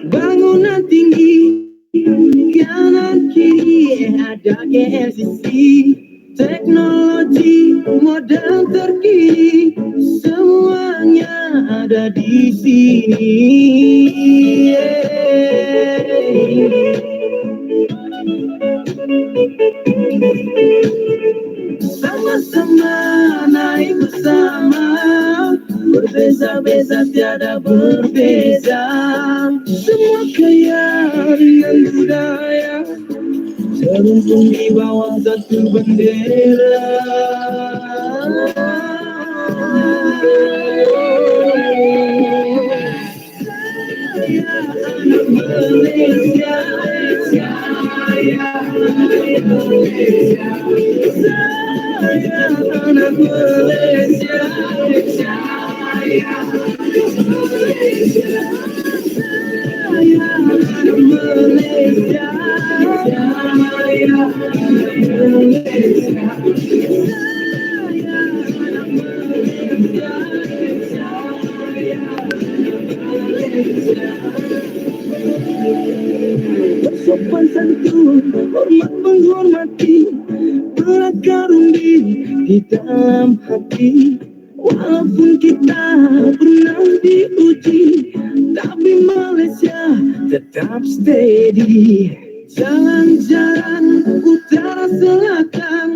bangunan tinggi kanan kiri ada KLCC, teknologi modern terkini semuanya ada di sini. Sama-sama naik bersama, berbeza-beza tiada berbeza, semua kaya dengan budaya, teruntung di bawah satu bendera. Saya anak Malaysia, saya anak Malaysia, saya anak Malaysia, saya anak Malaysia, saya anak Malaysia, saya anak sopan santun, hormat menghormati, berakar undi di dalam hati. Walaupun kita pernah diuji, tapi Malaysia tetap steady. Jalan-jalan utara selatan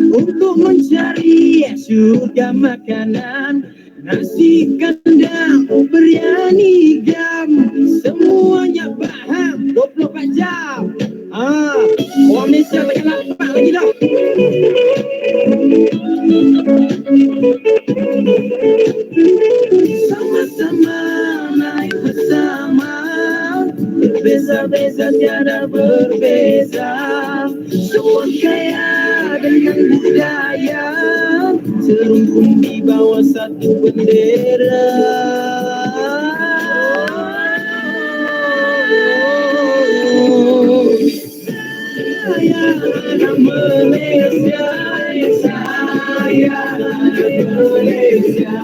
untuk mencari surga makanan. Nasi kandang, biryani gam, semuanya paham 24 jam. Orang Malaysia banyak lapar lagi dah. Sama-sama naik bersama, berbeza-beza tiada berbeza, semua kaya dengan budaya, terungkung di bawah satu bendera. Saya anak Malaysia, saya anak Malaysia,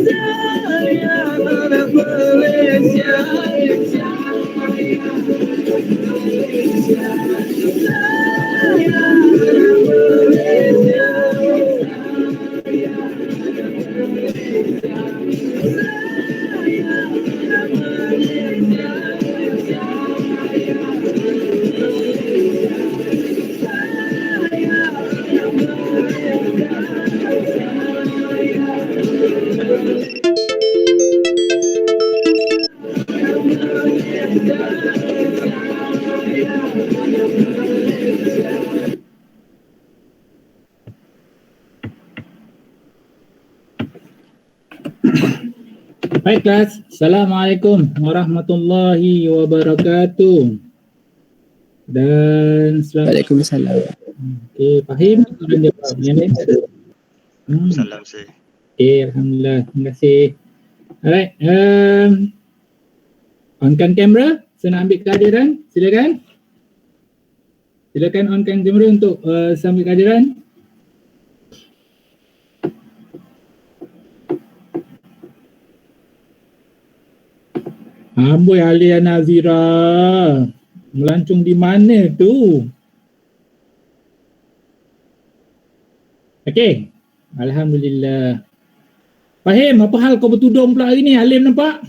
saya anak Malaysia, saya anak Malaysia, saya anak Malaysia. Baik kelas, Assalamualaikum warahmatullahi wabarakatuh. Dan Waalaikumsalam. Okey, Fahim soalan jawab. Yang lain tak ada? Salam saya. Okey, alhamdulillah. Terima kasih. Alright, onkan kamera, saya nak ambil kehadiran. Silakan. Silakan onkan kamera untuk sambil kehadiran. Amboi Alia Nazira, melancung di mana tu? Okey, alhamdulillah. Fahim, apa hal kau bertudung pula hari ni? Alim nampak?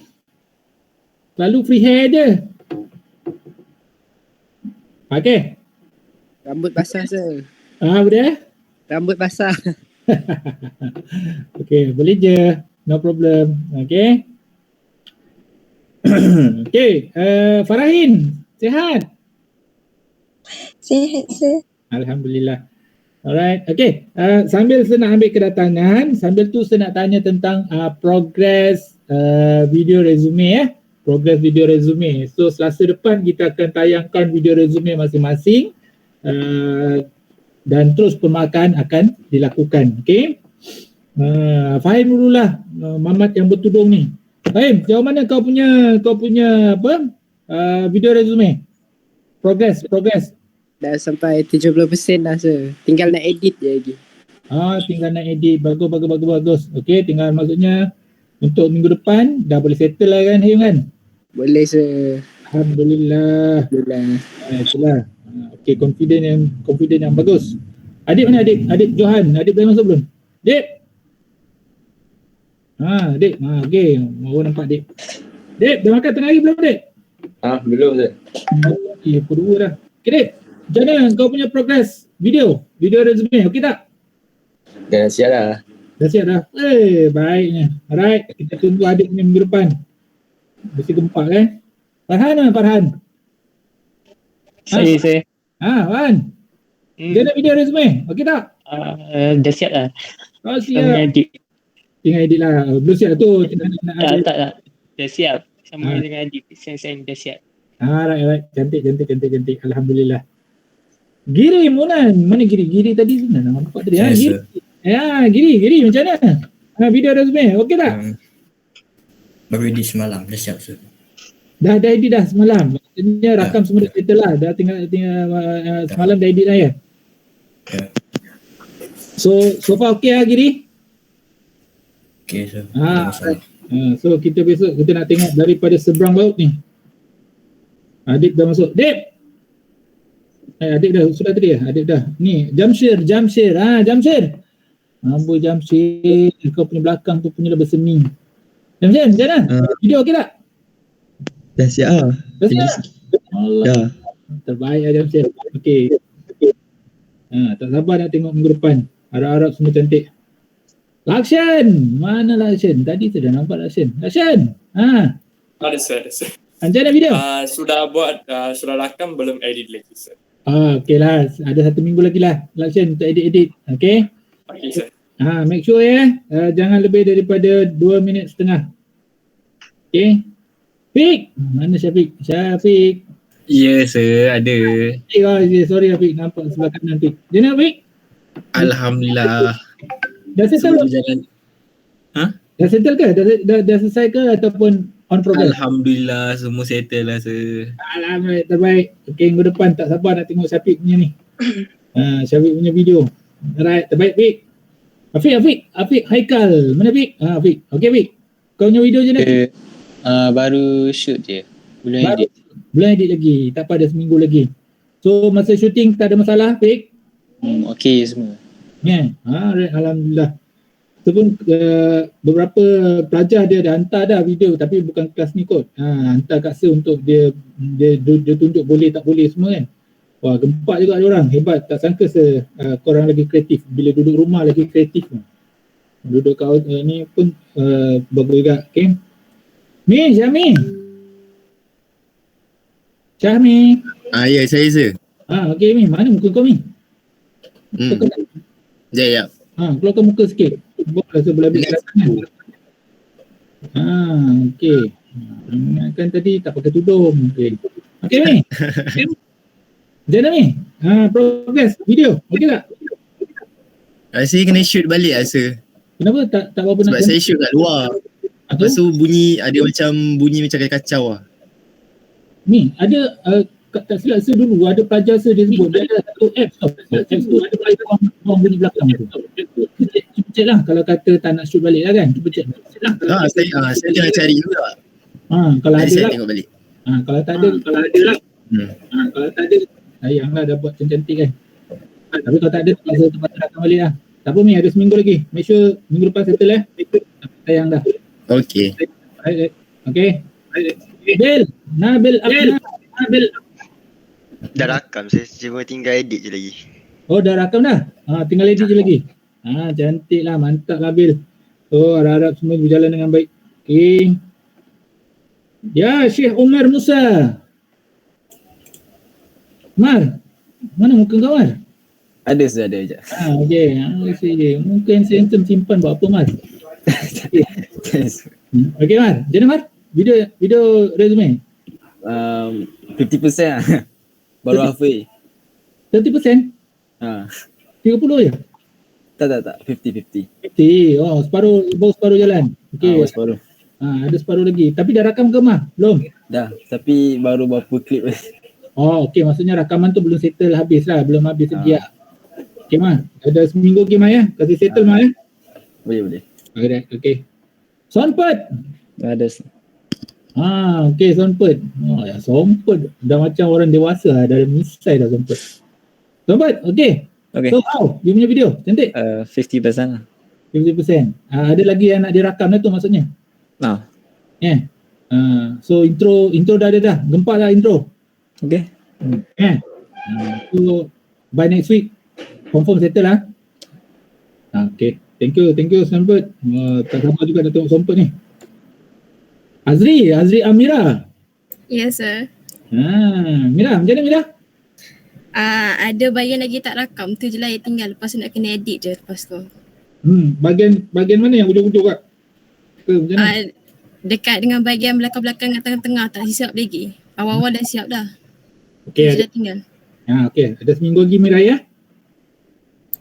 Selalu free hair je. Okey. Rambut basah sir. Boleh? Rambut basah. Okey, boleh je. No problem. Okey. Okey, Farahin, sihat? Sihat sir. Alhamdulillah. Alright, okay. Sambil saya nak ambil kedatangan, sambil tu saya nak tanya tentang progress video resume progress video resume. So Selasa depan kita akan tayangkan video resume masing-masing dan terus pemakaan akan dilakukan. Okay. Fahim dululah, Mamat yang bertudung ni. Fahim, sejauh mana kau punya apa video resume? Progress. Dah sampai 70% dah sir. Tinggal nak edit je lagi. Tinggal nak edit. Bagus. Okey, tinggal maksudnya untuk minggu depan dah boleh settle lah kan, Hayum kan? Boleh sir. Alhamdulillah. Alhamdulillah. Itulah. Okey, confident yang bagus. Adik mana adik? Adik Johan. Adik boleh masuk belum? Adik. Adik. Okey. Mau nampak adik. Adik, dah makan tengah hari belum adik? Belum Ustaz. Okey, pukul 2 dah. Okey adik. Macam mana kau punya progress video resume? Okey tak? Dah siap dah. Dah siap dah? Baiknya. Alright, kita tunggu adik punya minggu depan. Mesti gempak kan? Farhan mana Farhan? Saya. Farhan. Dia ada video resume? Okey tak? Dah siap lah. Oh Sama siap. edit. Tinggal edit lah. Belum siap tu. Nak Tak. Dah siap. Sama dengan edit. Sen dah siap. Right. Cantik. Alhamdulillah. Giri Munan. Mana Giri? Giri tadi sana. Nampak tadi. Giri macam mana? Video resume. Okey tak? Baru edit semalam. Dah siap sir. Dah edit dah semalam. Maksudnya rakam semua dah settle lah. Dah tinggal semalam dah edit lah ya? Ya. So far okey lah Giri? Okay sir. Tak masalah. So kita besok kita nak tengok daripada seberang laut ni. Adik dah masuk. Adik! Adik dah sudah tadi ya? Adik dah. Ni Jamshir. Jamshir. Amboi Jamshir. Kau punya belakang tu punya bersemi. Jamshir macam mana? Video okey tak? Dah siap lah. Dah siap? Allah. Ya. Terbaik lah Jamshir. Okey. Tak sabar nak tengok minggu depan. Harap-harap semua cantik. Lakshan! Mana Lakshan? Tadi tu dah nampak Lakshan. Lakshan! Ada sir. Macam mana video? Sudah rakam, belum edit lagi sir. Okey lah. Ada 1 minggu lagi lah Lakshan untuk edit. Okey? Okay sir. Make sure jangan lebih daripada 2 minit setengah. Okey? Fik! Mana Syafiq? Ya sir, ada. Sorry Fik, nampak sebelah kanan Fik. Macam mana Fik? Alhamdulillah. Dah settle? Semua berjalan. Dah settle ke? Dah selesai ke ataupun on progress? Alhamdulillah semua settle lah sir. Alhamdulillah, terbaik. Okey, minggu depan tak sabar nak tengok Syafiq punya ni. Syafiq punya video. Alright, terbaik Fik. Afiq Haikal. Mana Fik? Fik. Okey Fik. Kau punya video je nak? Baru shoot je. Belum edit. Belum edit lagi. Tak apa, ada seminggu lagi. So masa syuting tak ada masalah Fik? Okey semua. Alhamdulillah. Itu pun beberapa pelajar dia dah hantar dah video tapi bukan kelas ni kot. Hantar kat Sir untuk dia tunjuk boleh tak boleh semua kan. Wah, gempak juga ada orang. Hebat. Tak sangka korang lagi kreatif. Bila duduk rumah lagi kreatif. Duduk kat ni pun bagus juga. Okay. Syahmi. Ya saya sir. Okay Mi. Mana muka kau Mi? Ya. Keluarkan muka sikit. Buatlah sebelah belakang. Okey. Kan tadi tak pakai tudung. Okey Mi. Macam mana Mi? Progress video. Okey tak? Saya kena shoot balik lah sir. Kenapa tak apa-apa nak? Sebab saya shoot kat luar. Lepas tu ada bunyi macam kacau lah. Mi, ada tak silap Sir dulu ada pelajar Sir dia sebut dia ada satu apps tau. Apps tu ada orang bunyi belakang tu. Cuba check lah kalau kata tak nak shoot balik lah kan. Cuba check lah. Saya tengah cari juga. Kalau ada saya lah. tengok balik. Kalau tak ada lah. Kalau tak ada sayanglah dah buat cantik kan. Tapi kalau tak ada terpaksa datang balik lah. Tak apa Mi, ada seminggu lagi. Make sure minggu depan settle sayang dah. Okey. Okay. Nabil. Dah rakam, saya cuma tinggal edit je lagi. Oh, dah rakam dah? Tinggal edit je lagi? Cantik lah, mantap Nabil. Harap-harap semua berjalan dengan baik. Okay. Ya, Syekh Umar Musa. Mar, mana muka kau Mar? Ada sir, ada je. Okay. Muka yang handsome simpan buat apa Mar? Okay Mar, macam mana Mar? Video resume? 50% lah. Baru halfway. 30%? 30 je? Tak. 50. 50. Baru separuh jalan. Okay. Separuh. Ada separuh lagi. Tapi dah rakam ke Mar? Belum? Dah, tapi baru berapa klip. Okay. Maksudnya rakaman tu belum settle habis lah. Belum habis lagi lah. Okay Mar, ada seminggu lagi Mar ya? Kasih settle Mar ya? Boleh. Okay. Soundpad? Ada. Okey, Sonput. Ya, Sonput dah macam orang dewasa lah, dah misai dah Sonput. Sonput, okey. Okay. So, how? You punya video, cantik? 50% lah. 50%. Ada lagi yang nak direkam dah tu maksudnya? Nah. Yeah. So intro dah ada dah. Gempak dah intro. Okay. So by next week confirm settle lah. Okay. Thank you Sonput. Tak sabar juga nak tengok Sonput ni. Azri Amira. Yes, sir. Mira, macam mana Mira? Ada bahagian lagi tak rakam tu je lah yang tinggal. Lepas tu nak kena edit je lepas tu. Bahagian mana yang ujung-ujung kat? Macam mana? Dekat dengan bahagian belakang-belakang dengan tengah-tengah tak siap lagi. Awal-awal dah siap dah. Okay. Dah tinggal. Okay. Ada seminggu lagi Mira ya?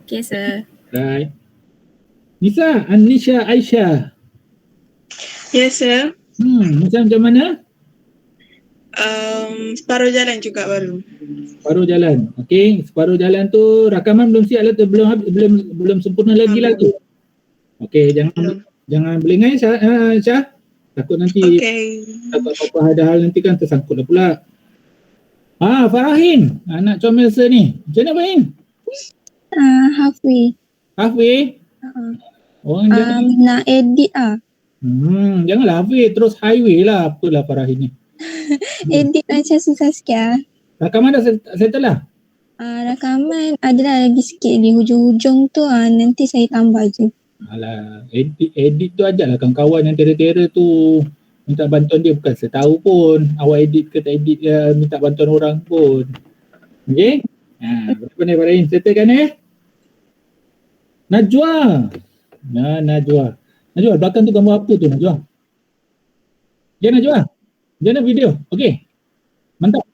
Okay, sir. Right. Nisa, Anisha, Aisyah. Yes, sir. Macam mana? Separuh jalan juga baru. Separuh jalan. Okey, separuh jalan tu rakaman belum siap lah tu, belum sempurna lagi lah tu. Okey, jangan belengai Syah. Takut nanti takut apa-apa ada hal nanti kan tersangkut dah pula. Farahin, anak comel ni. Macam mana Farahin? Halfway? Orang nak edit janganlah halfway, terus highway lah. Apalah Farahin ni. Edit macam susah sikit lah. Rakaman dah settle lah? Rakaman adalah lagi sikit lagi. Hujung-hujung tu nanti saya tambah je. Alah, edit tu ajaklah kawan-kawan yang tera-tera tu minta bantuan dia, bukan saya tahu pun awak edit ke tak edit ke, minta bantuan orang pun. Okey? Berapa ni Farahin? Settle kan Najwa. Najwa, belakang tu gambar apa tu Najwa? Ya Najwa? Macam mana video? Okey? Mantap.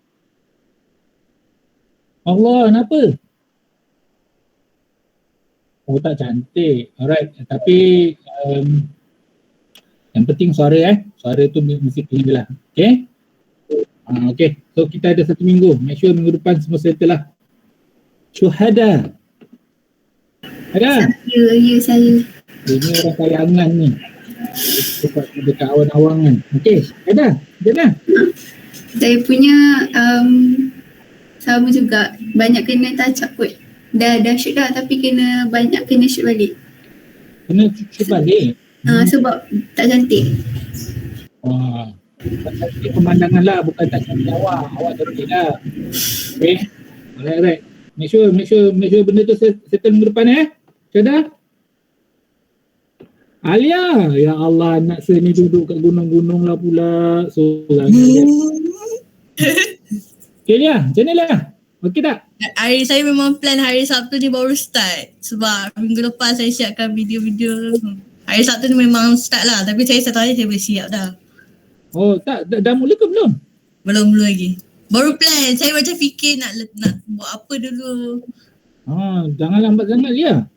Allah, kenapa? Oh, tak cantik. Alright. Tapi yang penting suara Suara tu mesti clear lah. Okay? Okay. So kita ada 1 minggu. Make sure minggu depan semua settle lah. Syuhada. Ada? Saya. Ini orang kayangan ni. Dekat awan-awangan. Okay. Ada? Ada? Saya punya sama juga. Banyak kena touch up kot. Dah shoot dah tapi banyak kena shoot balik. Kena shoot balik? Sebab tak cantik. Tak cantik pemandangan lah, bukan tak cantik awak. Awak cantik lah. Okay. Alright. Make sure benda tu settle minggu depan Sudah? Alia, ya Allah, anak saya ni duduk kat gunung-gunung lah pula. Seorang Okay Lia, macam mana Lia? Okey tak? Saya memang plan hari Sabtu ni baru start. Sebab minggu lepas saya siapkan video-video. Hari Sabtu ni memang start lah. Tapi saya satu hari saya boleh siap dah. Oh tak, dah mula ke belum? Belum lagi. Baru plan. Saya macam fikir nak buat apa dulu. Jangan lambat sangat Lia.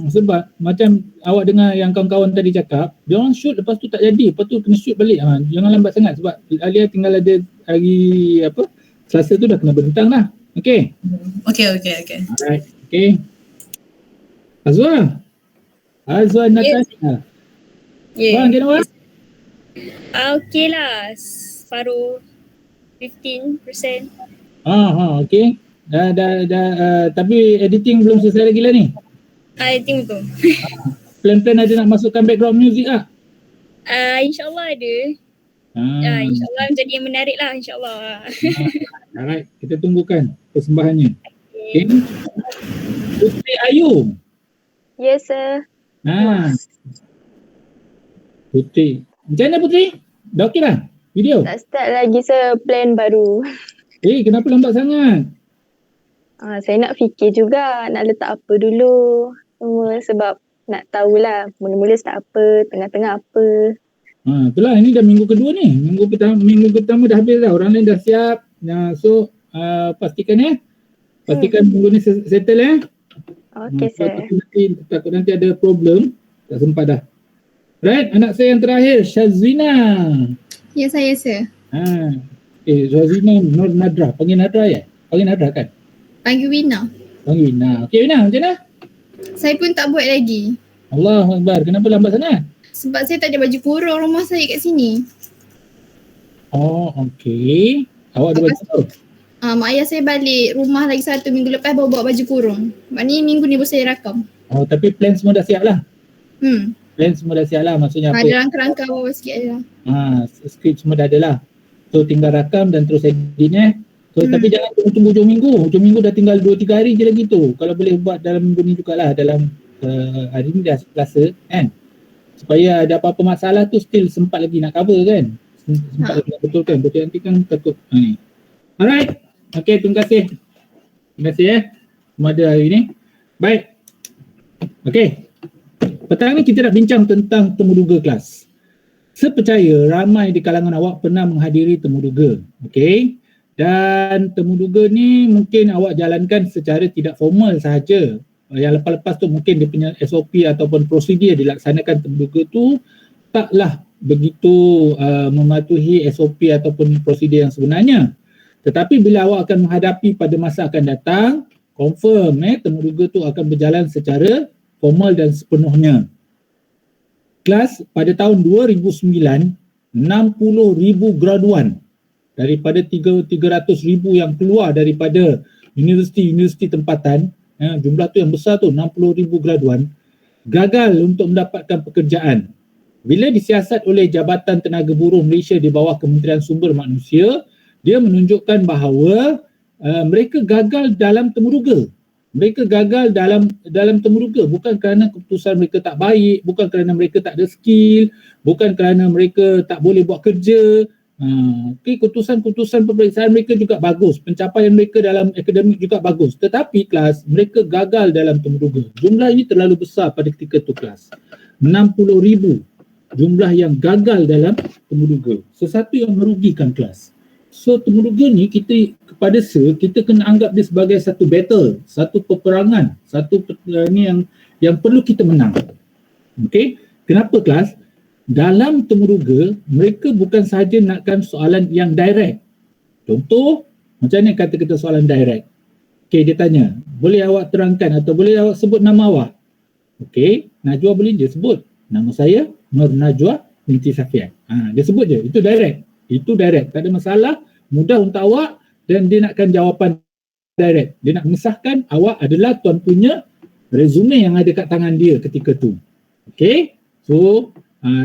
Sebab macam awak dengar yang kawan-kawan tadi cakap, dia orang shoot lepas tu tak jadi, lepas tu kena shoot balik. Jangan lambat sangat sebab Alia tinggal ada hari Selasa tu dah kena bentang dah. Okay? Okay. Alright. Okay. Azwa Natasha. Bang, macam mana? Okay lah. Separuh 15%. Okay. Dah tapi editing belum selesai lagi lah ni? Editing betul. Plan-plan ada nak masukkan background music lah? InsyaAllah ada. InsyaAllah menjadi yang menarik lah, insyaAllah. Alright, kita tunggukan persembahannya. Okay. Putri Ayu. Yes, sir. Putri. Macam mana Putri? Dah okey lah video? Tak start lagi, sir. Plan baru. Kenapa lambat sangat? Saya nak fikir juga nak letak apa dulu. Semua sebab nak tahulah mula-mula start apa, tengah-tengah apa. Itulah, ini dah minggu kedua ni. Minggu pertama dah habis dah. Orang lain dah siap. So pastikan pastikan minggu ni settle Okay, sir. Takut nanti ada problem. Tak sempat dah. Right, anak saya yang terakhir, Shazina. Ya, saya, sir. Shazina Nur Nadra. Panggil Nadra Panggil Nadra kan? Panggil Wina. Panggil Wina. Okay Wina, macam mana? Saya pun tak buat lagi. Allahu Akbar. Kenapa lambat sangat? Sebab saya tak ada baju kurung rumah saya kat sini. Oh, okey. Awak ada baju tu? Mak ayah saya balik rumah lagi satu minggu lepas bawa baju kurung. Maknanya minggu ni baru saya rakam. Oh, tapi plan semua dah siap lah. Hmm. Plan semua dah siap lah. Maksudnya apa? Ada rangka-rangka bawah sikit je. Skrip semua dah ada lah. So tinggal rakam dan terus edit So tapi jangan tunggu hujung minggu. Hujung minggu dah tinggal 2-3 hari je lagi tu. Kalau boleh buat dalam minggu ni jugalah. Dalam hari ni dah Selasa kan. Supaya ada apa-apa masalah tu still sempat lagi nak cover kan. Sempat lagi nak betulkan. Betul nanti kan takut. Ni. Alright. Okay, terima kasih. Terima kasih semua ada hari ni. Baik. Okay. Petang ni kita nak bincang tentang temuduga kelas. Saya percaya ramai di kalangan awak pernah menghadiri temuduga. Okay. Dan temuduga ni mungkin awak jalankan secara tidak formal sahaja. Yang lepas-lepas tu mungkin dia punya SOP ataupun prosedur dilaksanakan temuduga tu taklah begitu mematuhi SOP ataupun prosedur yang sebenarnya. Tetapi bila awak akan menghadapi pada masa akan datang, confirm temuduga tu akan berjalan secara formal dan sepenuhnya. Kelas pada tahun 2009, 60,000 graduan daripada 300,000 yang keluar daripada universiti-universiti tempatan, jumlah tu yang besar tu, 60,000 graduan, gagal untuk mendapatkan pekerjaan. Bila disiasat oleh Jabatan Tenaga Buruh Malaysia di bawah Kementerian Sumber Manusia, dia menunjukkan bahawa mereka gagal dalam temuduga. Mereka gagal dalam temuduga bukan kerana keputusan mereka tak baik, bukan kerana mereka tak ada skill, bukan kerana mereka tak boleh buat kerja. Keputusan-keputusan peperiksaan mereka juga bagus, pencapaian mereka dalam akademik juga bagus, tetapi kelas mereka gagal dalam temuduga. Jumlah ini terlalu besar pada ketika tu kelas. 60,000 jumlah yang gagal dalam temuduga. Sesuatu yang merugikan kelas. So temuduga ni kita kena anggap dia sebagai satu battle, satu peperangan, satu ni yang perlu kita menang. Okey, kenapa kelas? Dalam temuduga mereka bukan sahaja nakkan soalan yang direct. Contoh, macam ni kata kita soalan direct. Okey, dia tanya, boleh awak terangkan atau boleh awak sebut nama awak? Okey, Najwa boleh dia sebut. Nama saya Nur Najwa binti Safian. Dia sebut je, itu direct. Itu direct, tak ada masalah, mudah untuk awak dan dia nakkan jawapan direct. Dia nak mengesahkan awak adalah tuan punya resume yang ada kat tangan dia ketika tu. Okey, so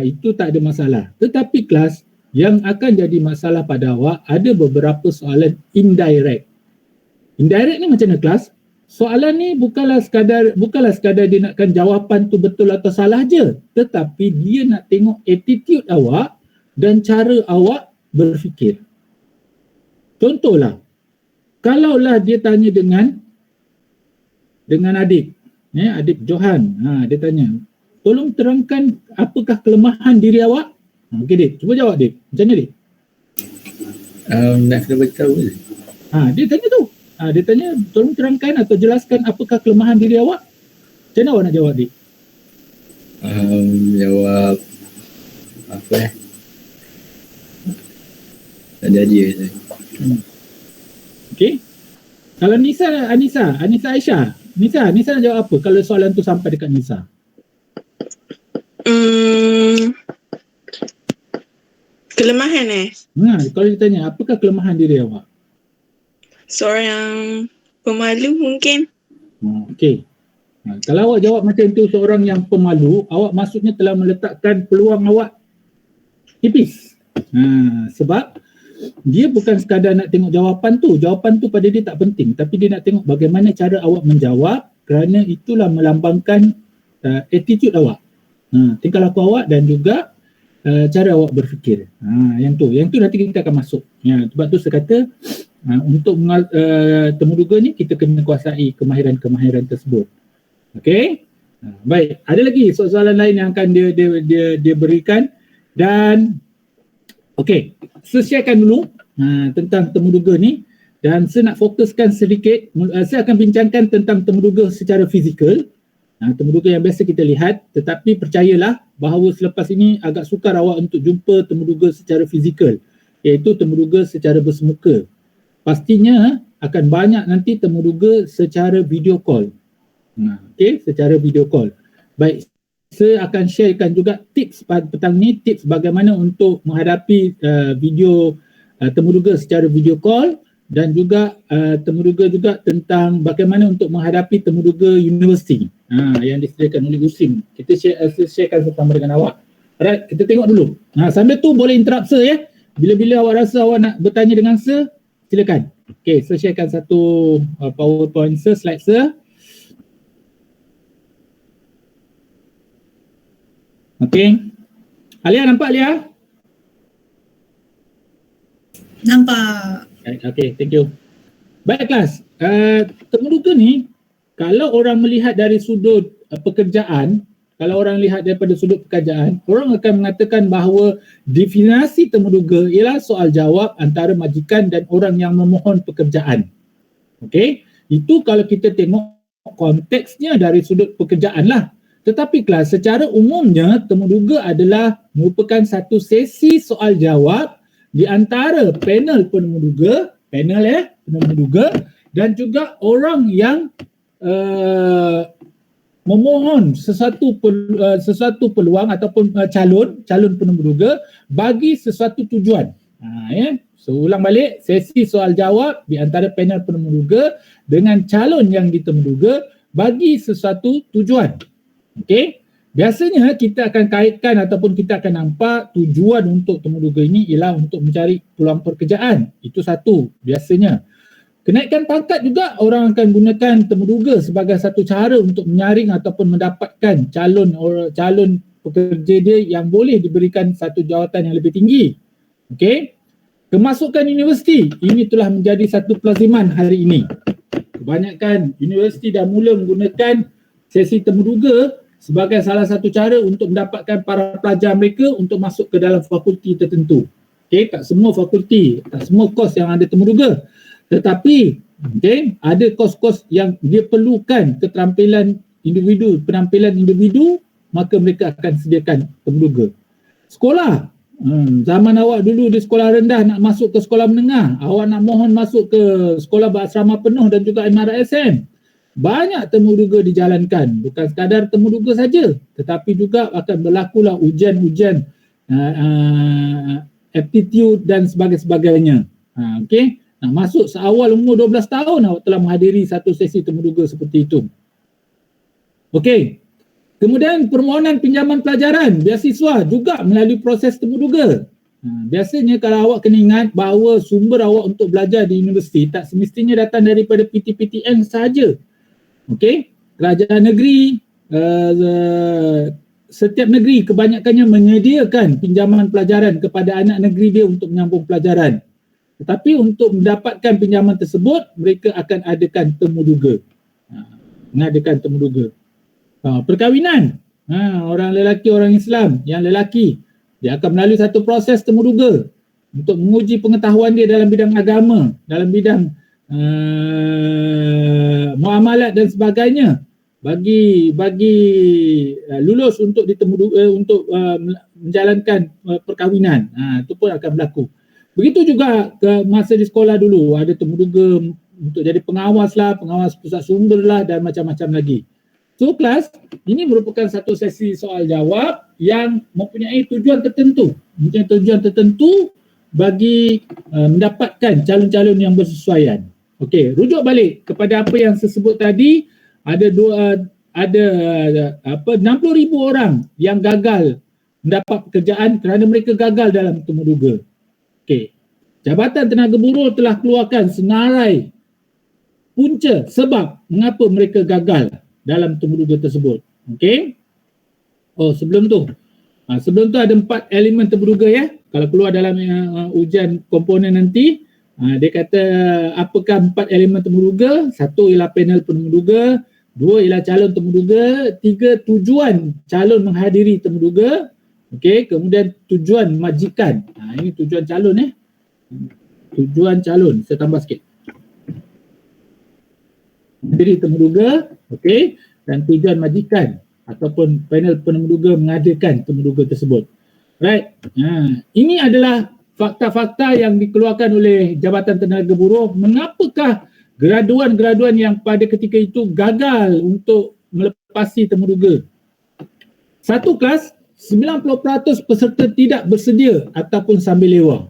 itu tak ada masalah. Tetapi kelas yang akan jadi masalah pada awak ada beberapa soalan indirect. Indirect ni macam mana kelas? Soalan ni bukanlah sekadar dia nakkan jawapan tu betul atau salah je, tetapi dia nak tengok attitude awak dan cara awak berfikir. Contohlah, kalaulah dia tanya dengan adik, adik Johan, dia tanya, tolong terangkan apakah kelemahan diri awak? Okey Dik, cuba jawab Dik. Macam mana Dik? Nak kena beritahu je. Dia tanya tu. Dia tanya, tolong terangkan atau jelaskan apakah kelemahan diri awak? Macam mana awak nak jawab Dik? Jawab apa tak jadi je. Okey. Kalau Anissa Aisyah. Nisa nak jawab apa kalau soalan tu sampai dekat Nisa? Kelemahan kalau ditanya apakah kelemahan diri awak? Seorang yang pemalu mungkin. Okey. Kalau awak jawab macam tu, seorang yang pemalu, awak maksudnya telah meletakkan peluang awak tipis. Sebab dia bukan sekadar nak tengok jawapan tu pada dia tak penting, tapi dia nak tengok bagaimana cara awak menjawab, kerana itulah melambangkan attitude awak, tingkah laku awak dan juga cara awak berfikir. Yang tu nanti kita akan masuk. Sebab tu saya kata untuk temuduga ni kita kena kuasai kemahiran tersebut. Okey. Baik, ada lagi soalan lain yang akan dia berikan dan okey, saya sharekan dulu tentang temuduga ni dan saya nak fokuskan sedikit. Saya akan bincangkan tentang temuduga secara fizikal. Temuduga yang biasa kita lihat, tetapi percayalah bahawa selepas ini agak sukar awak untuk jumpa temuduga secara fizikal, iaitu temuduga secara bersemuka. Pastinya akan banyak nanti temuduga secara video call. Okey, secara video call. Baik saya akan sharekan juga tips petang ni, tips bagaimana untuk menghadapi video temuduga secara video call, dan juga temuduga juga tentang bagaimana untuk menghadapi temuduga universiti yang disediakan oleh USIM. Kita sharekan bersama dengan awak. Alright, kita tengok dulu. Sambil tu boleh interrupt Sir ya. Bila-bila awak rasa awak nak bertanya dengan Sir, silakan. Okay, so sharekan satu PowerPoint Sir, slide Sir. Okay. Alia nampak Alia? Nampak. Okay, thank you. Baik kelas, temuduga ni kalau orang melihat dari sudut pekerjaan, kalau orang lihat daripada sudut pekerjaan, orang akan mengatakan bahawa definisi temuduga ialah soal jawab antara majikan dan orang yang memohon pekerjaan. Okay, itu kalau kita tengok konteksnya dari sudut pekerjaan lah. Tetapi kelas, secara umumnya temuduga adalah merupakan satu sesi soal jawab di antara panel penemuduga, penemuduga dan juga orang yang memohon sesuatu peluang ataupun calon penemuduga bagi sesuatu tujuan. So ulang balik, sesi soal jawab di antara panel penemuduga dengan calon yang ditemuduga bagi sesuatu tujuan. Okey. Biasanya kita akan kaitkan ataupun kita akan nampak tujuan untuk temuduga ini ialah untuk mencari peluang pekerjaan. Itu satu biasanya. Kenaikan pangkat juga orang akan gunakan temuduga sebagai satu cara untuk menyaring ataupun mendapatkan calon pekerja dia yang boleh diberikan satu jawatan yang lebih tinggi. Okey. Kemasukan universiti ini telah menjadi satu pelaziman hari ini. Kebanyakan universiti dah mula menggunakan sesi temuduga sebagai salah satu cara untuk mendapatkan para pelajar mereka untuk masuk ke dalam fakulti tertentu. Okey, tak semua fakulti, tak semua kos yang ada temuduga. Tetapi ada kos-kos yang dia perlukan keterampilan individu, penampilan individu, maka mereka akan sediakan temuduga. Sekolah, zaman awak dulu di sekolah rendah nak masuk ke sekolah menengah, awak nak mohon masuk ke sekolah berasrama penuh dan juga Imarat SM. Banyak temuduga dijalankan, bukan sekadar temuduga saja, tetapi juga akan berlakulah ujian-ujian aptitude dan sebagainya. Okey, nak masuk seawal umur 12 tahun awak telah menghadiri satu sesi temuduga seperti itu. Okey. Kemudian permohonan pinjaman pelajaran beasiswa juga melalui proses temuduga. Biasanya kalau awak kena ingat bahawa sumber awak untuk belajar di universiti tak semestinya datang daripada PTPTN sahaja. Okey, kerajaan negeri, setiap negeri kebanyakannya menyediakan pinjaman pelajaran kepada anak negeri dia untuk menyambung pelajaran. Tetapi untuk mendapatkan pinjaman tersebut, mereka akan adakan temuduga. Mengadakan temuduga. Perkahwinan, orang lelaki, orang Islam yang lelaki, dia akan melalui satu proses temuduga untuk menguji pengetahuan dia dalam bidang agama, dalam bidang muamalat dan sebagainya, bagi lulus untuk untuk menjalankan perkahwinan. Itu pun akan berlaku. Begitu juga ke masa di sekolah dulu, ada temuduga untuk jadi pengawas lah, pengawas pusat sumber lah dan macam-macam lagi. So kelas, ini merupakan satu sesi soal jawab yang mempunyai tujuan tertentu. Bagi mendapatkan calon-calon yang bersesuaian. Okey, rujuk balik kepada apa yang saya sebut tadi, ada 60,000 orang yang gagal mendapat pekerjaan kerana mereka gagal dalam temuduga. Okey. Jabatan Tenaga Buruh telah keluarkan senarai punca sebab mengapa mereka gagal dalam temuduga tersebut. Okey. Sebelum tu ada 4 elemen temuduga ya. Kalau keluar dalam ujian komponen nanti, dia kata apakah 4 elemen temuduga? 1 ialah panel penemuduga, 2 ialah calon temuduga, 3 tujuan calon menghadiri temuduga, okey, kemudian tujuan majikan. Ini tujuan calon tujuan calon, saya tambah sikit. Menghadiri temuduga, okey, dan tujuan majikan ataupun panel penemuduga mengadakan temuduga tersebut. Right. Ini adalah fakta-fakta yang dikeluarkan oleh Jabatan Tenaga Buruh. Mengapakah graduan-graduan yang pada ketika itu gagal untuk melepasi temuduga? Satu kelas 90% peserta tidak bersedia ataupun sambil lewat.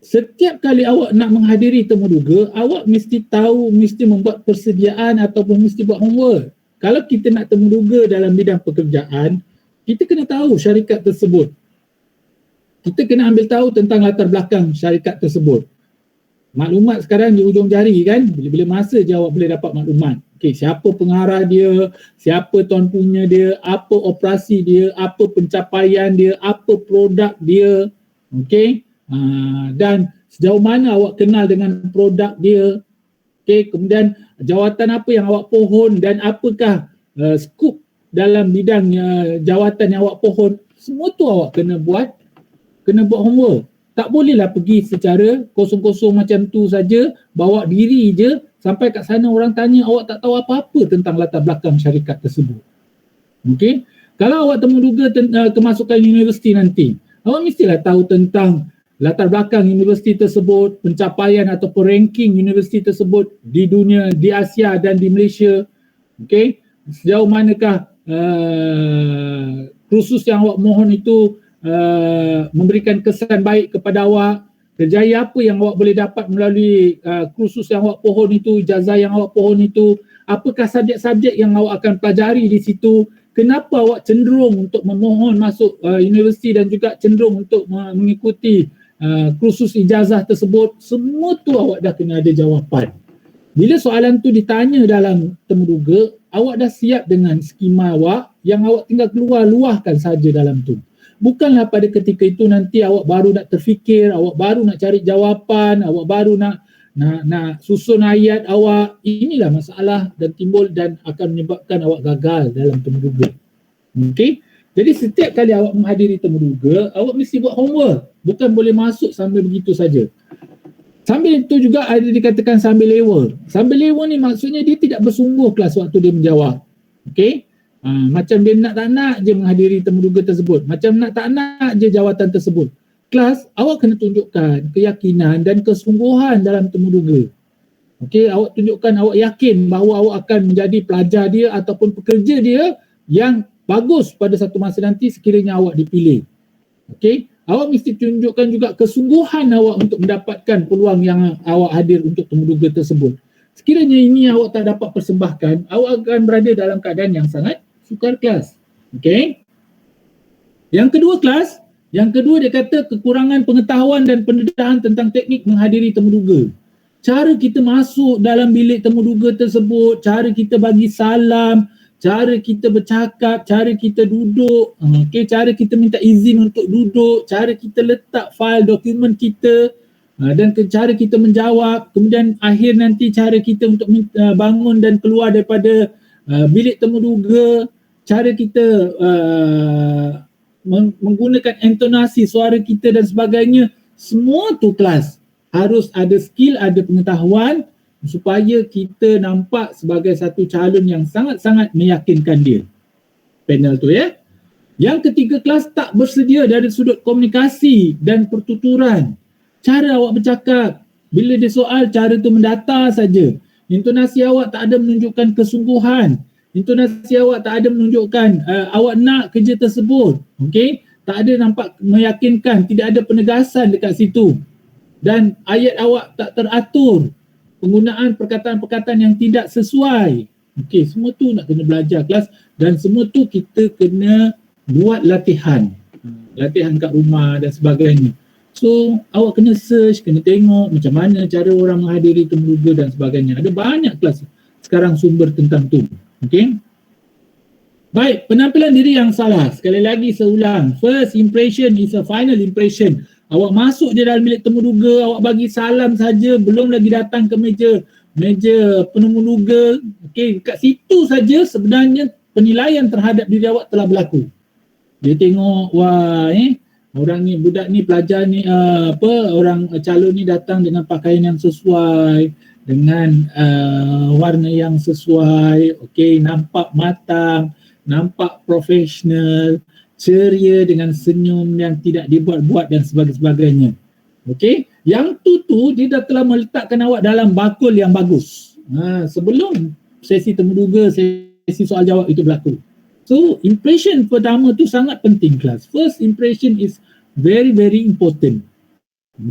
Setiap kali awak nak menghadiri temuduga, awak mesti tahu, mesti membuat persediaan ataupun mesti buat homework. Kalau kita nak temuduga dalam bidang pekerjaan, kita kena tahu syarikat tersebut. Kita kena ambil tahu tentang latar belakang syarikat tersebut. Maklumat sekarang di ujung jari kan, bila-bila masa je awak boleh dapat maklumat. Okey, siapa pengarah dia, siapa tuan punya dia, apa operasi dia, apa pencapaian dia, apa produk dia. Okey. Dan sejauh mana awak kenal dengan produk dia. Okay, kemudian jawatan apa yang awak pohon dan apakah skop dalam bidang jawatan yang awak pohon. Semua tu awak kena buat homework. Tak bolehlah pergi secara kosong-kosong macam tu saja, bawa diri je sampai kat sana orang tanya awak tak tahu apa-apa tentang latar belakang syarikat tersebut. Okay, kalau awak temuduga kemasukan universiti nanti, awak mestilah tahu tentang latar belakang universiti tersebut, pencapaian ataupun ranking universiti tersebut di dunia, di Asia dan di Malaysia. Okey, sejauh manakah kursus yang awak mohon itu memberikan kesan baik kepada awak, kerjaya apa yang awak boleh dapat melalui kursus yang awak pohon itu, ijazah yang awak pohon itu, apakah subjek-subjek yang awak akan pelajari di situ, kenapa awak cenderung untuk memohon masuk universiti dan juga cenderung untuk mengikuti kursus ijazah tersebut. Semua tu awak dah kena ada jawapan. Bila soalan tu ditanya dalam temuduga, awak dah siap dengan skema awak yang awak tinggal luahkan saja dalam tu. Bukanlah pada ketika itu nanti awak baru nak terfikir, awak baru nak cari jawapan, awak baru nak susun ayat awak. Inilah masalah dan timbul dan akan menyebabkan awak gagal dalam temuduga. Okey? Jadi setiap kali awak menghadiri temuduga, awak mesti buat homework. Bukan boleh masuk sambil begitu saja. Sambil itu juga ada dikatakan sambil lewa. Sambil lewa ni maksudnya dia tidak bersungguh kelas waktu dia menjawab. Okey? Macam dia nak tak nak je menghadiri temuduga tersebut. Macam nak tak nak je jawatan tersebut. Kelas, awak kena tunjukkan keyakinan dan kesungguhan dalam temuduga. Okey, awak tunjukkan awak yakin bahawa awak akan menjadi pelajar dia ataupun pekerja dia yang bagus pada satu masa nanti sekiranya awak dipilih. Okey, awak mesti tunjukkan juga kesungguhan awak untuk mendapatkan peluang yang awak hadir untuk temuduga tersebut. Sekiranya ini awak tak dapat persembahkan, awak akan berada dalam keadaan yang sangat sukar kelas. Okey. Yang kedua dia kata kekurangan pengetahuan dan pendedahan tentang teknik menghadiri temuduga. Cara kita masuk dalam bilik temuduga tersebut, cara kita bagi salam, cara kita bercakap, cara kita duduk, cara kita minta izin untuk duduk, cara kita letak fail dokumen kita dan cara kita menjawab, kemudian akhir nanti cara kita untuk bangun dan keluar daripada bilik temuduga, cara kita menggunakan intonasi suara kita dan sebagainya. Semua tu kelas harus ada skill, ada pengetahuan supaya kita nampak sebagai satu calon yang sangat-sangat meyakinkan dia. Panel tu ya. Yang ketiga, kelas tak bersedia dari sudut komunikasi dan pertuturan. Cara awak bercakap, bila dia soal cara tu mendata saja. Intonasi awak tak ada menunjukkan kesungguhan. Intonasi awak tak ada menunjukkan awak nak kerja tersebut. Okey? Tak ada nampak meyakinkan, tidak ada penegasan dekat situ. Dan ayat awak tak teratur. Penggunaan perkataan-perkataan yang tidak sesuai. Okey, semua tu nak kena belajar kelas dan semua tu kita kena buat latihan. Latihan kat rumah dan sebagainya. So, awak kena search, kena tengok macam mana cara orang menghadiri temuduga dan sebagainya. Ada banyak kelas sekarang sumber tentang tu. Okey. Baik, penampilan diri yang salah. Sekali lagi saya ulang. First impression is a final impression. Awak masuk je dalam bilik temuduga, awak bagi salam saja, belum lagi datang ke meja penemuduga. Okey, kat situ saja sebenarnya penilaian terhadap diri awak telah berlaku. Dia tengok, wah orang ni, budak ni, pelajar ni, orang calon ni datang dengan pakaian yang sesuai, dengan warna yang sesuai, okey, nampak matang, nampak profesional, ceria dengan senyum yang tidak dibuat-buat dan sebagainya. Okey, yang tu dia dah telah meletakkan awak dalam bakul yang bagus. Sebelum sesi temuduga, sesi soal jawab itu berlaku. So impression pertama tu sangat penting kelas. First impression is very very important.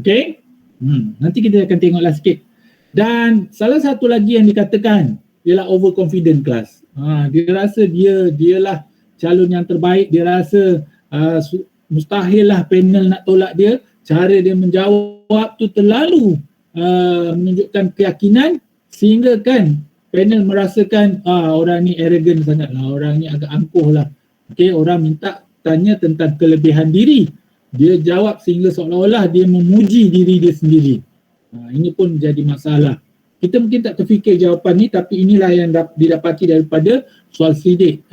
Okay? Nanti kita akan tengoklah sikit. Dan salah satu lagi yang dikatakan ialah overconfident kelas. Dia rasa dialah calon yang terbaik, dia rasa mustahil lah panel nak tolak dia. Cara dia menjawab tu terlalu menunjukkan keyakinan sehingga kan panel merasakan orang ni arrogant sangat lah, orang ni agak angkuh lah. Okay, orang minta tanya tentang kelebihan diri. Dia jawab sehingga seolah-olah dia memuji diri dia sendiri. Ini pun jadi masalah. Kita mungkin tak terfikir jawapan ni, tapi inilah yang didapati daripada soal sidik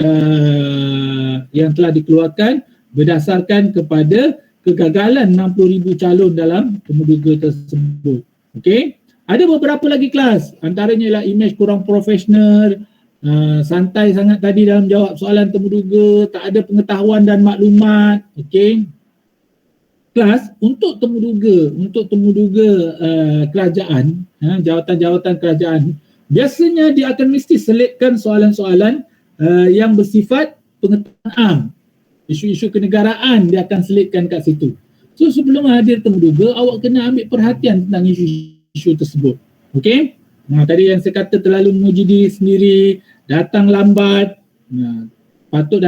yang telah dikeluarkan berdasarkan kepada kegagalan 60,000 calon dalam temuduga tersebut. Okay. Ada beberapa lagi kelas, antaranya ialah imej kurang profesional, santai sangat tadi dalam jawab soalan temuduga, tak ada pengetahuan dan maklumat. Okay. Kelas untuk temuduga kerajaan, jawatan-jawatan kerajaan, biasanya dia akan mesti selitkan soalan-soalan yang bersifat pengetahuan, isu-isu kenegaraan dia akan selitkan kat situ. So sebelum hadir temuduga, awak kena ambil perhatian tentang isu tersebut. Okey? Tadi yang saya kata terlalu memuji diri sendiri, datang lambat, patut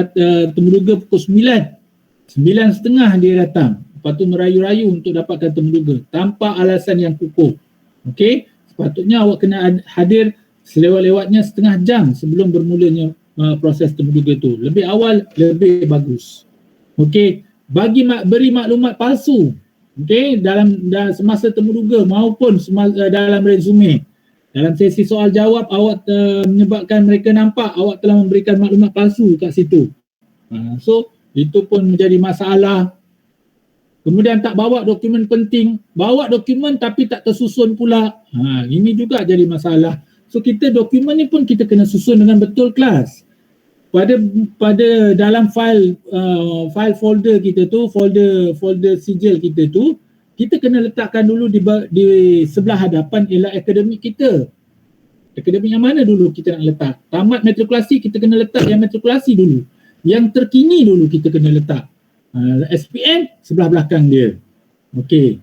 temuduga pukul 9:30 dia datang. Lepas tu merayu-rayu untuk dapatkan temuduga tanpa alasan yang kukuh. Okey? Sepatutnya awak kena hadir selewat-lewatnya setengah jam sebelum bermulanya proses temuduga tu. Lebih awal, lebih bagus. Okey? Beri maklumat palsu. Okey, dalam semasa temuduga maupun dalam resume. Dalam sesi soal jawab awak menyebabkan mereka nampak awak telah memberikan maklumat palsu kat situ. So itu pun menjadi masalah. Kemudian tak bawa dokumen penting, bawa dokumen tapi tak tersusun pula. Ini juga jadi masalah. So kita dokumen ni pun kita kena susun dengan betul kelas. Pada dalam file folder kita tu, folder sijil kita tu, kita kena letakkan dulu di sebelah hadapan ialah akademik kita. Akademik yang mana dulu kita nak letak? Tamat matrikulasi kita kena letak yang matrikulasi dulu. Yang terkini dulu kita kena letak. SPM sebelah belakang dia. Okey.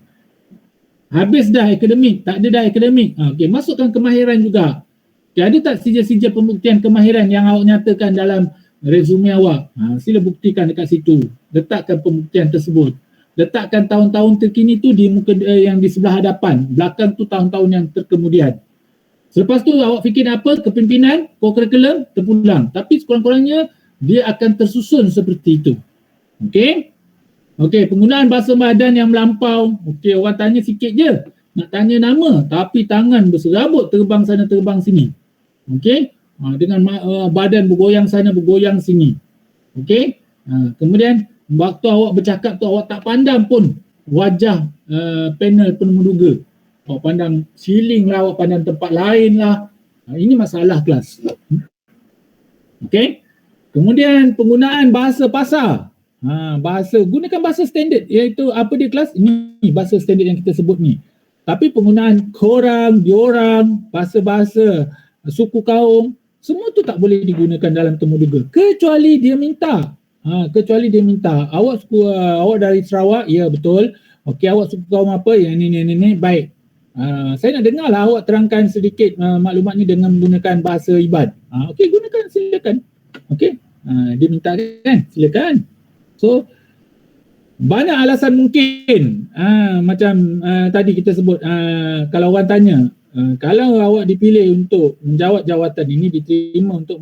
Habis dah akademik, tak ada dah akademik. Okey, masukkan kemahiran juga. Okay, ada tak sijil-sijil pembuktian kemahiran yang awak nyatakan dalam resume awak? Sila buktikan dekat situ. Letakkan pembuktian tersebut. Letakkan tahun-tahun terkini tu di muka yang di sebelah hadapan. Belakang tu tahun-tahun yang terkemudian. Selepas tu awak fikir apa? Kepimpinan, co-curriculum, terpulang. Tapi sekurang-kurangnya dia akan tersusun seperti itu. Okey? Okey, penggunaan bahasa badan yang melampau. Okey, orang tanya sikit je. Nak tanya nama, tapi tangan berserabut terbang sana terbang sini. Okey? Dengan badan bergoyang sana bergoyang sini. Okey? Kemudian waktu awak bercakap tu awak tak pandang pun wajah panel penemuduga. Awak pandang ceiling lah, awak pandang tempat lain lah. Ini masalah kelas. Okey? Kemudian penggunaan bahasa pasar. Gunakan bahasa standard, iaitu apa dia kelas? Ini bahasa standard yang kita sebut ni. Tapi penggunaan korang, diorang, bahasa-bahasa suku kaum, semua tu tak boleh digunakan dalam temuduga. Kecuali dia minta. Awak dari Sarawak, ya betul. Okey, awak suku kaum apa? Yang ni, baik. Saya nak dengar lah awak terangkan sedikit maklumat ni dengan menggunakan bahasa Iban. Okey, gunakan, silakan. Okey, dia minta kan, silakan. So, banyak alasan mungkin. Macam tadi kita sebut, kalau orang tanya, kalau awak dipilih untuk menjawat jawatan ini, diterima untuk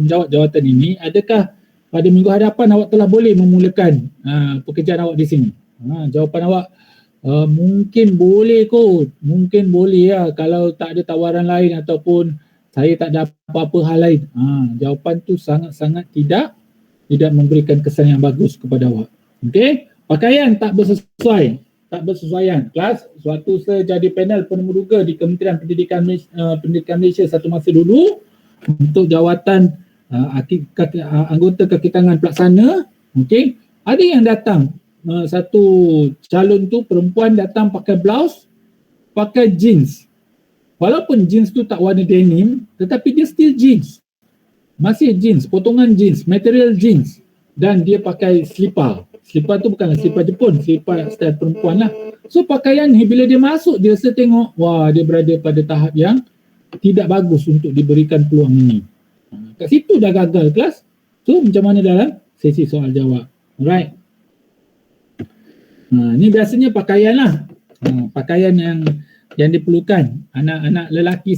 menjawat jawatan ini, adakah pada minggu hadapan awak telah boleh memulakan pekerjaan awak di sini? Jawapan awak, mungkin boleh kot. Mungkin boleh ya, kalau tak ada tawaran lain ataupun saya tak ada apa-apa hal lain. Jawapan tu sangat-sangat tidak memberikan kesan yang bagus kepada awak. Okey, pakaian tak bersesuaian. Kelas, suatu saya jadi panel penemuduga di Kementerian Pendidikan Malaysia satu masa dulu untuk jawatan anggota kaki tangan pelaksana. Okey, ada yang datang satu calon tu perempuan datang pakai blouse, pakai jeans. Walaupun jeans tu tak warna denim, tetapi dia still jeans. masih jeans, potongan jeans, material jeans, dan dia pakai slipper. Slipper tu bukan slipper Jepun, slipper style perempuan lah. So pakaian ni bila dia masuk, dia rasa tengok, wah dia berada pada tahap yang tidak bagus untuk diberikan peluang ini. Kat situ dah gagal kelas. So macam mana dalam sesi soal jawab. Alright. Ni biasanya pakaian lah. Pakaian yang diperlukan. Anak-anak lelaki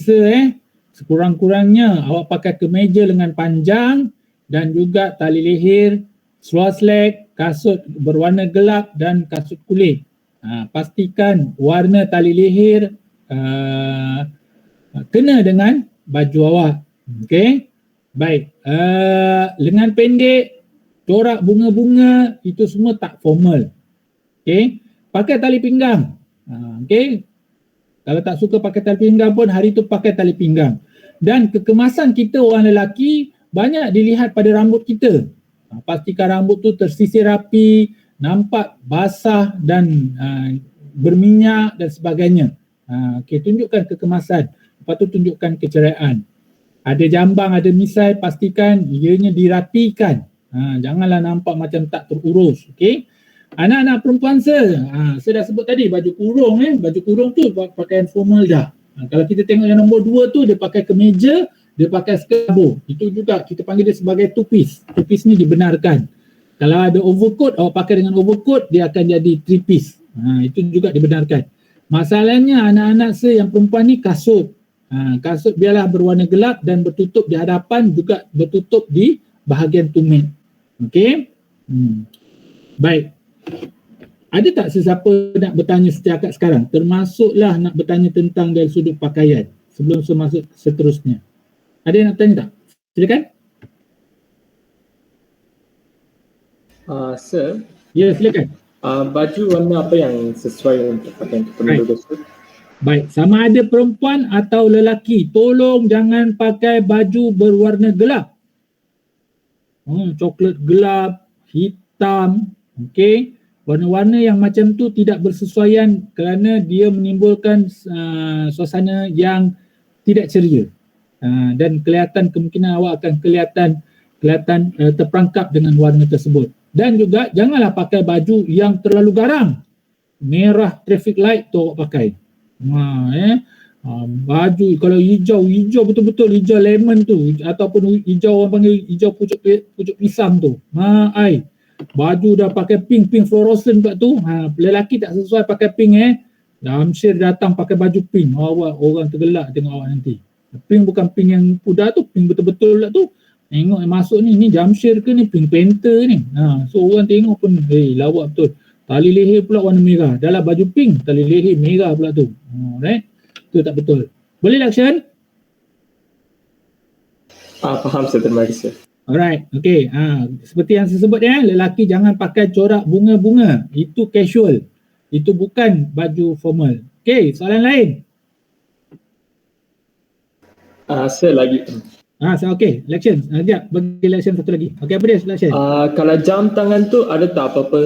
sekurang-kurangnya awak pakai kemeja lengan panjang dan juga tali leher, seluar slack, kasut berwarna gelap dan kasut kulit. Pastikan warna tali leher kena dengan baju awak. Okey. Baik. Lengan pendek, corak bunga-bunga, itu semua tak formal. Okey. Pakai tali pinggang. Okey. Kalau tak suka pakai tali pinggang pun hari tu pakai tali pinggang. Dan kekemasan kita orang lelaki banyak dilihat pada rambut kita. Pastikan rambut tu tersisir rapi, nampak basah dan berminyak dan sebagainya. Okey, tunjukkan kekemasan. Lepas tu tunjukkan keceriaan. Ada jambang, ada misai, pastikan ianya dirapikan. Janganlah nampak macam tak terurus. Okey. Anak-anak perempuan saya dah sebut tadi baju kurung baju kurung tu pakaian formal dah. Kalau kita tengok yang nombor 2 tu dia pakai kemeja, dia pakai skabo. Itu juga kita panggil dia sebagai two-piece. Two-piece ni dibenarkan. Kalau ada overcoat, awak pakai dengan overcoat, dia akan jadi three-piece. Itu juga dibenarkan. Masalahnya anak-anak saya yang perempuan ni kasut. Kasut biarlah berwarna gelap dan bertutup di hadapan, juga bertutup di bahagian tumit. Okey? Baik. Ada tak sesiapa nak bertanya setakat sekarang? Termasuklah nak bertanya tentang dari sudut pakaian sebelum saya masuk seterusnya. Ada yang nak bertanya tak? Silakan. Sir. Ya, silakan. Baju warna apa yang sesuai untuk pakaian penulis tersebut? Baik, sama ada perempuan atau lelaki, tolong jangan pakai baju berwarna gelap. Coklat gelap, hitam, okey. Warna-warna yang macam tu tidak bersesuaian kerana dia menimbulkan suasana yang tidak ceria. Dan kelihatan kemungkinan awak akan kelihatan terperangkap dengan warna tersebut. Dan juga janganlah pakai baju yang terlalu garam. Merah traffic light tu awak pakai. Baju kalau hijau betul-betul hijau lemon tu ataupun hijau orang panggil hijau pucuk pisang tu. Baju dah pakai pink fluorescent kat tu. Lelaki tak sesuai pakai pink Damsyir datang pakai baju pink. Orang tergelak tengok awak nanti. Pink bukan pink yang pudar tu, pink betul-betul lah tu. Tengok yang masuk ni Jamshir ke ni, Pink Panther ni. So orang tengok pun, lawak betul. Tali leher pula warna merah. Dalam baju pink, tali leher merah pula tu. Right? Itu tak betul. Boleh action? Faham saya, terima kasih. Alright, okay. Seperti yang saya sebut lelaki jangan pakai corak bunga-bunga. Itu casual. Itu bukan baju formal. Okay, soalan lain? Saya lagi. Okay, election. Sekejap, bagi election satu lagi. Okay, apa dia election? Kalau jam tangan tu ada tak apa-apa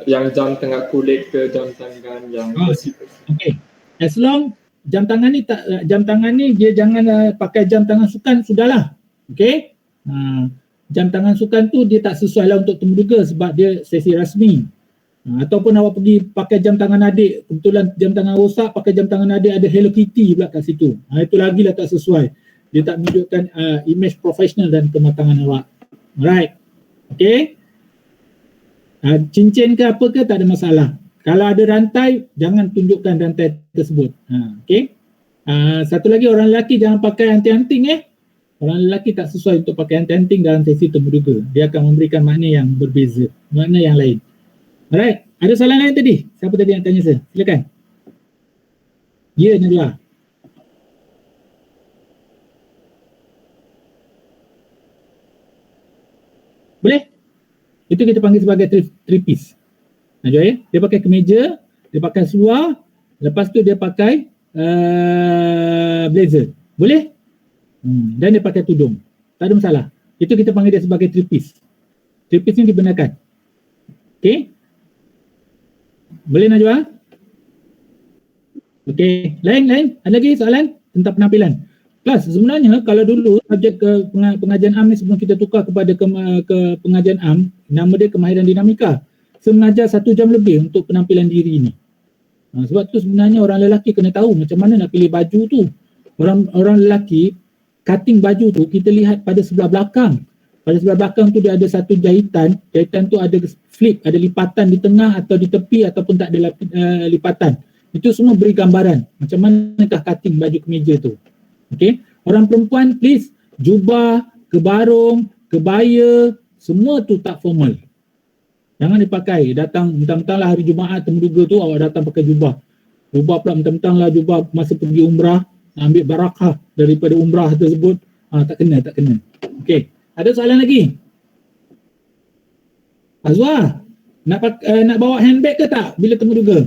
yang jam tengah kulit ke jam tangan yang Okay, as long jam tangan ni dia jangan pakai jam tangan sukan, sudahlah. Okay. Jam tangan sukan tu dia tak sesuai lah untuk temuduga sebab dia sesi rasmi. Ataupun awak pergi pakai jam tangan adik, kebetulan jam tangan rosak, pakai jam tangan adik ada Hello Kitty pula kat situ. Itu lagi lah tak sesuai. Dia tak menunjukkan image profesional dan kematangan awak. Alright. Okay. Cincin ke apa ke tak ada masalah. Kalau ada rantai, jangan tunjukkan rantai tersebut. Okay. Satu lagi, orang lelaki jangan pakai anting-anting Orang lelaki tak sesuai untuk pakai anting dalam sesi temuduga. Dia akan memberikan makna yang berbeza, makna yang lain. Alright, ada soalan lain tadi? Siapa tadi yang tanya saya? Silakan. Ya, Najwa. Boleh? Itu kita panggil sebagai three-piece. Najwa ya? Dia pakai kemeja, dia pakai seluar, lepas tu dia pakai blazer. Boleh? Dan dia pakai tudung. Tak ada masalah. Itu kita panggil dia sebagai three-piece. Three-piece ni dibenarkan. Okay? Boleh Najwa? Okay. Lain? Ada lagi soalan tentang penampilan? Kelas, sebenarnya kalau dulu subjek ke pengajian am ni sebelum kita tukar kepada ke pengajian am, nama dia kemahiran dinamika. Saya mengajar 1 jam lebih untuk penampilan diri ni. Sebab tu sebenarnya orang lelaki kena tahu macam mana nak pilih baju tu. Orang lelaki cutting baju tu kita lihat pada sebelah belakang. Pada sebelah belakang tu dia ada satu jahitan tu ada flip, ada lipatan di tengah atau di tepi ataupun tak ada lipatan. Itu semua beri gambaran macam manakah cutting baju kemeja tu. Okay, orang perempuan please, jubah, kebarung, kebaya, semua tu tak formal. Jangan dipakai, datang mentang-mentang lah hari Jumaat temuduga tu awak datang pakai jubah. Jubah pula mentang-mentang lah jubah masa pergi umrah, ambil barakah daripada umrah tersebut. Tak kena. Okay, ada soalan lagi? Azwar, nak bawa handbag ke tak bila temuduga?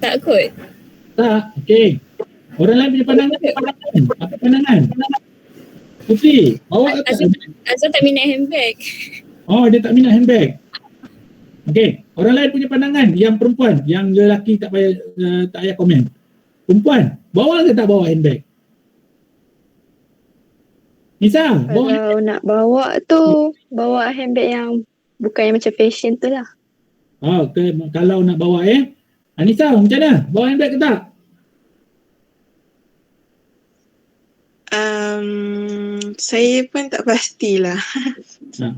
Tak kot. Tak, okey. Orang lain punya pandangan. Apa pandangan? Putri, bawa ke tak? Azhar tak minat handbag. Oh, dia tak minat handbag. Okey, orang lain punya pandangan. Yang perempuan, yang lelaki tak payah komen. Perempuan, bawa ke tak bawa handbag? Nisa, bawa handbag. Kalau nak bawa tu, bawa handbag yang bukan yang macam fashion tu lah. Okay, kalau nak bawa Anissa, macam mana? Bawa handbag ke tak? Saya pun tak pastilah.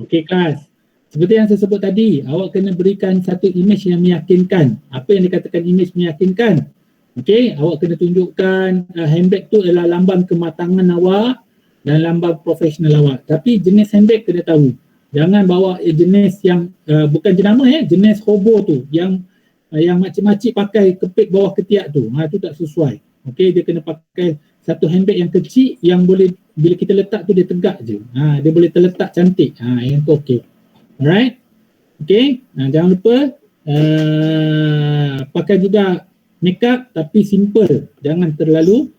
Okey kelas. Seperti yang saya sebut tadi, awak kena berikan satu imej yang meyakinkan. Apa yang dikatakan imej meyakinkan? Okey, awak kena tunjukkan handbag tu adalah lambang kematangan awak dan lambang profesional awak. Tapi jenis handbag kena tahu. Jangan bawa jenis yang bukan jenama jenis hobo tu yang makcik-makcik pakai kepit bawah ketiak tu. Tu tak sesuai. Okey, dia kena pakai satu handbag yang kecil yang boleh bila kita letak tu dia tegak je. Dia boleh terletak cantik. Yang tu okey. Alright. Okey. Jangan lupa pakai juga makeup tapi simple. Jangan terlalu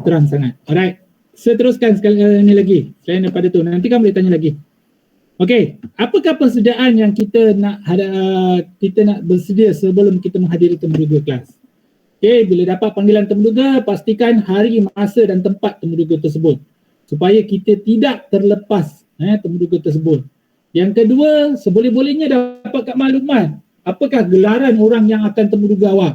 terang sangat. Alright. Seteruskan sekali ni lagi. Selain daripada tu nanti kan boleh tanya lagi. Okey, apakah persediaan yang kita nak bersedia sebelum kita menghadiri temuduga kelas? Okey, bila dapat panggilan temuduga, pastikan hari, masa dan tempat temuduga tersebut supaya kita tidak terlepas temuduga tersebut. Yang kedua, seboleh-bolehnya dapatkan maklumat apakah gelaran orang yang akan temuduga awak.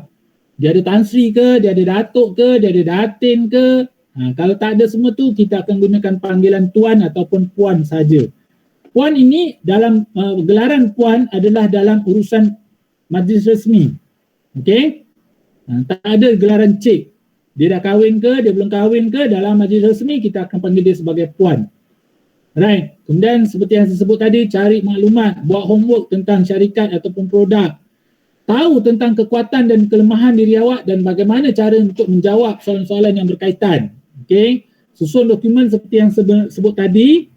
Dia ada Tan Sri ke, dia ada Datuk ke, dia ada Datin ke. Kalau tak ada semua tu, kita akan gunakan panggilan tuan ataupun puan saja. Puan ini dalam gelaran puan adalah dalam urusan majlis resmi. Okey? Tak ada gelaran cik. Dia dah kahwin ke, dia belum kahwin ke, dalam majlis resmi kita akan panggil dia sebagai puan. Right. Kemudian seperti yang saya sebut tadi, cari maklumat, buat homework tentang syarikat ataupun produk. Tahu tentang kekuatan dan kelemahan diri awak dan bagaimana cara untuk menjawab soalan-soalan yang berkaitan. Okey? Susun dokumen seperti yang sebut tadi.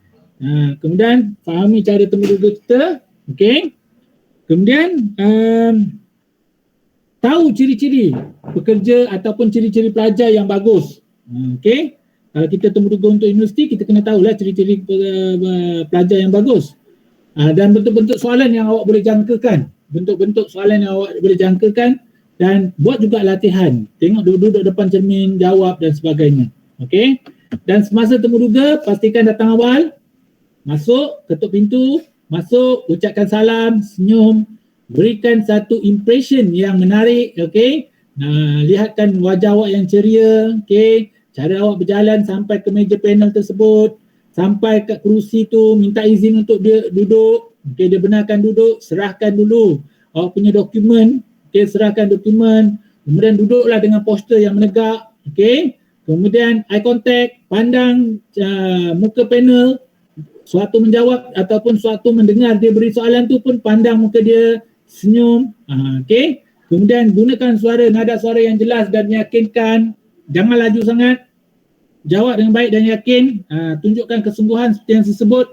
Kemudian fahami cara temuduga kita. Okey. Kemudian tahu ciri-ciri pekerja ataupun ciri-ciri pelajar yang bagus. Okey. Kalau kita temuduga untuk universiti, kita kena tahulah ciri-ciri pelajar yang bagus. Dan bentuk-bentuk soalan yang awak boleh jangkakan. Bentuk-bentuk soalan yang awak boleh jangkakan dan buat juga latihan. Tengok duduk depan cermin, jawab dan sebagainya. Okey. Dan semasa temuduga, pastikan datang awal. Masuk, ketuk pintu, masuk, ucapkan salam, senyum, berikan satu impression yang menarik, okey. Lihatkan wajah awak yang ceria, okey. Cara awak berjalan sampai ke meja panel tersebut, sampai ke kerusi tu, minta izin untuk dia duduk, okey, dia benarkan duduk, serahkan dulu awak punya dokumen, okey, serahkan dokumen, kemudian duduklah dengan postur yang menegak, okey. Kemudian eye contact, pandang muka panel. Suatu menjawab ataupun suatu mendengar dia beri soalan tu pun pandang muka dia, senyum. Okey. Kemudian gunakan nada suara yang jelas dan meyakinkan. Jangan laju sangat. Jawab dengan baik dan yakin. Tunjukkan kesungguhan seperti yang saya sebut.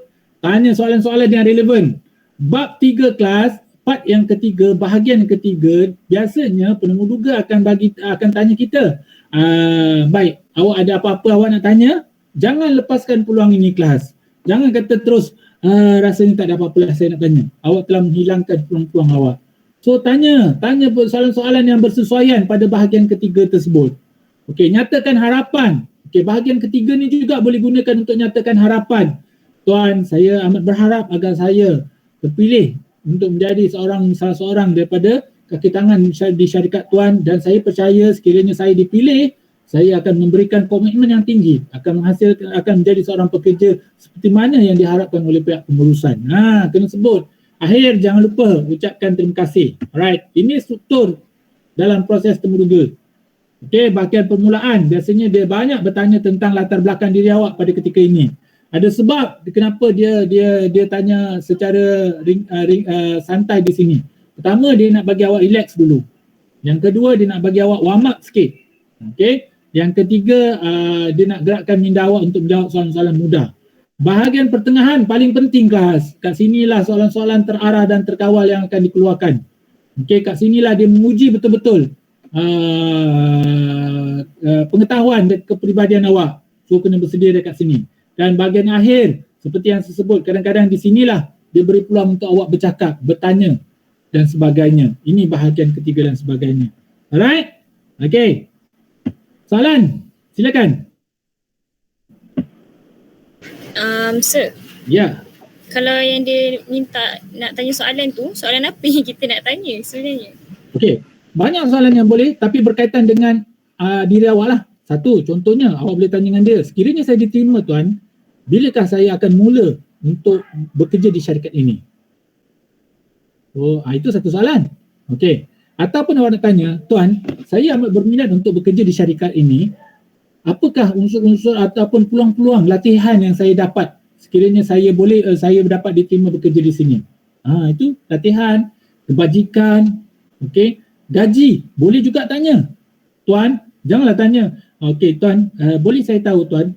Tanya soalan-soalan yang relevan. Bab 3 kelas, part yang ketiga, bahagian yang ketiga, biasanya penemuduga akan tanya kita. Baik, awak ada apa-apa awak nak tanya? Jangan lepaskan peluang ini kelas. Jangan kata terus rasanya tak ada apa-apa lah saya nak tanya. Awak telah menghilangkan peluang-peluang awak. So tanya soalan-soalan yang bersesuaian pada bahagian ketiga tersebut. Okey, nyatakan harapan. Okey, bahagian ketiga ni juga boleh gunakan untuk nyatakan harapan. Tuan, saya amat berharap agar saya terpilih untuk menjadi salah seorang daripada kaki tangan di syarikat Tuan, dan saya percaya sekiranya saya dipilih, saya akan memberikan komitmen yang tinggi, akan menjadi seorang pekerja seperti mana yang diharapkan oleh pihak pengurusan. Kena sebut. Akhir, jangan lupa ucapkan terima kasih. Alright, ini struktur dalam proses temuduga. Okey, bahagian permulaan biasanya dia banyak bertanya tentang latar belakang diri awak pada ketika ini. Ada sebab kenapa dia tanya secara santai di sini. Pertama, dia nak bagi awak relax dulu. Yang kedua, dia nak bagi awak warm up sikit. Okey. Yang ketiga, dia nak gerakkan minda awak untuk menjawab soalan-soalan mudah. Bahagian pertengahan paling penting kelas. Kat sinilah soalan-soalan terarah dan terkawal yang akan dikeluarkan. Okey, kat sinilah dia menguji betul-betul pengetahuan dan kepribadian awak. So kena bersedia dekat sini. Dan bahagian akhir, seperti yang saya sebut, kadang-kadang di sinilah dia beri peluang untuk awak bercakap, bertanya dan sebagainya. Ini bahagian ketiga dan sebagainya. Alright? Okay. Soalan? Silakan. Sir. Ya. Kalau yang dia minta nak tanya soalan tu, soalan apa yang kita nak tanya sebenarnya? Okay. Banyak soalan yang boleh, tapi berkaitan dengan diri awak lah. Satu, contohnya awak boleh tanya dengan dia, sekiranya saya diterima Tuan, bilakah saya akan mula untuk bekerja di syarikat ini? Oh, itu satu soalan. Okey. Ataupun awak nak tanya, Tuan, saya amat berminat untuk bekerja di syarikat ini. Apakah unsur-unsur ataupun peluang-peluang latihan yang saya dapat sekiranya saya dapat diterima bekerja di sini? Itu latihan, kebajikan, okey. Gaji, boleh juga tanya. Tuan, janganlah tanya, okey Tuan, boleh saya tahu Tuan,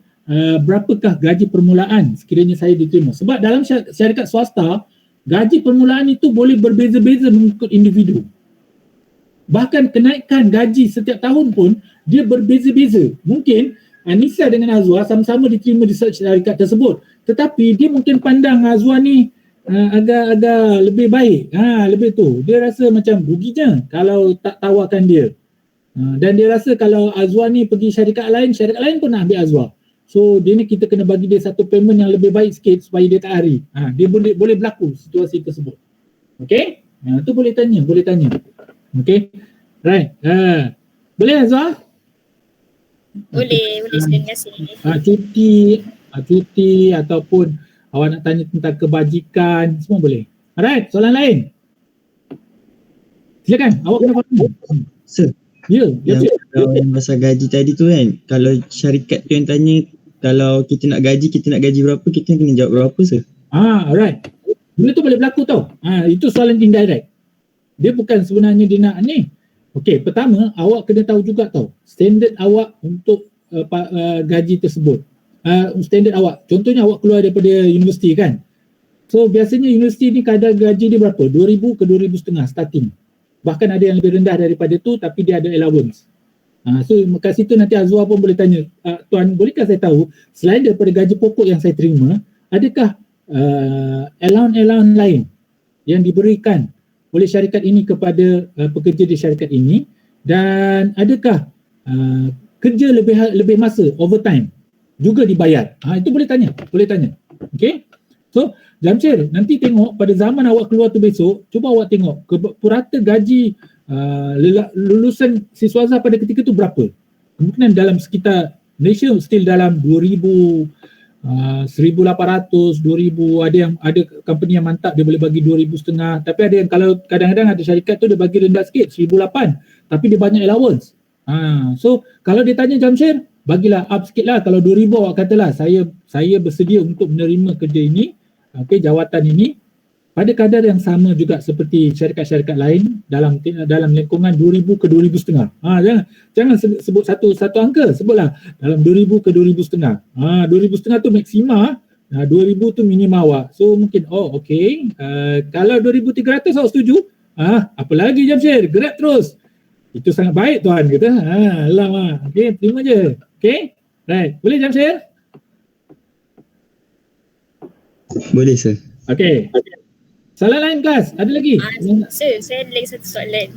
berapakah gaji permulaan sekiranya saya diterima? Sebab dalam syarikat swasta, gaji permulaan itu boleh berbeza-beza mengikut individu. Bahkan kenaikan gaji setiap tahun pun dia berbeza-beza. Mungkin Anissa dengan Azwa sama-sama diterima di syarikat tersebut, tetapi dia mungkin pandang Azwa ni agak-agak lebih baik. Lebih tu. Dia rasa macam ruginya kalau tak tawarkan dia. Dan dia rasa kalau Azwa ni pergi syarikat lain pun nak ambil Azwa. So dia ni kita kena bagi dia satu payment yang lebih baik sikit supaya dia tak hari. Dia boleh berlaku situasi tersebut. Okay? Tu boleh tanya. Okay? Right. Boleh Azwa? Boleh terima kasih. Cuti ataupun awak nak tanya tentang kebajikan, semua boleh. Alright, soalan lain. Silakan, awak kena faham. Sir. Ya. Kalau pasal gaji tadi tu kan, kalau syarikat tu yang tanya, kalau kita nak gaji berapa, kita kena jawab berapa sir? Alright. Benda tu boleh berlaku tau. Itu soalan indirect. Dia bukan sebenarnya dia nak ni. Okey, pertama awak kena tahu juga tau standard awak untuk gaji tersebut. Standard awak. Contohnya awak keluar daripada universiti kan. So biasanya universiti ni kadar gaji dia berapa? 2,000 ke 2,500 starting. Bahkan ada yang lebih rendah daripada tu tapi dia ada allowance. So kat situ nanti Azwa pun boleh tanya, Tuan bolehkah saya tahu selain daripada gaji pokok yang saya terima, adakah allowance lain yang diberikan oleh syarikat ini kepada pekerja di syarikat ini, dan adakah kerja lebih masa overtime juga dibayar? Itu boleh tanya. Okay. So Jamshir, nanti tengok pada zaman awak keluar tu besok, cuba awak tengok purata gaji lulusan siswaza pada ketika tu berapa. Kemungkinan dalam sekitar Malaysia still dalam 2,000, 1,800, 2,000, ada company yang mantap dia boleh bagi 2,500, tapi ada yang kalau kadang-kadang ada syarikat tu dia bagi rendah sikit 1,800 tapi dia banyak allowance. So kalau dia tanya Jamshir, bagilah up sikit lah. Kalau 2,000 awak katalah saya bersedia untuk menerima kerja ini, jawatan ini pada kadar yang sama juga seperti syarikat-syarikat lain dalam lingkungan 2,000 ke 2,500. Jangan sebut satu angka, sebutlah dalam 2,000 ke 2,500. 2,500 tu maksima, 2,000 tu minima awak. So mungkin kalau 2,300 awak setuju, apa lagi Jamshir, gerak terus. Itu sangat baik tuan kata. Alamak. Okey, terima je. Okey. Right. Boleh Jamshir? Boleh sir. Okey. Soalan lain kelas? Ada lagi? Sir, saya ada lagi satu soalan.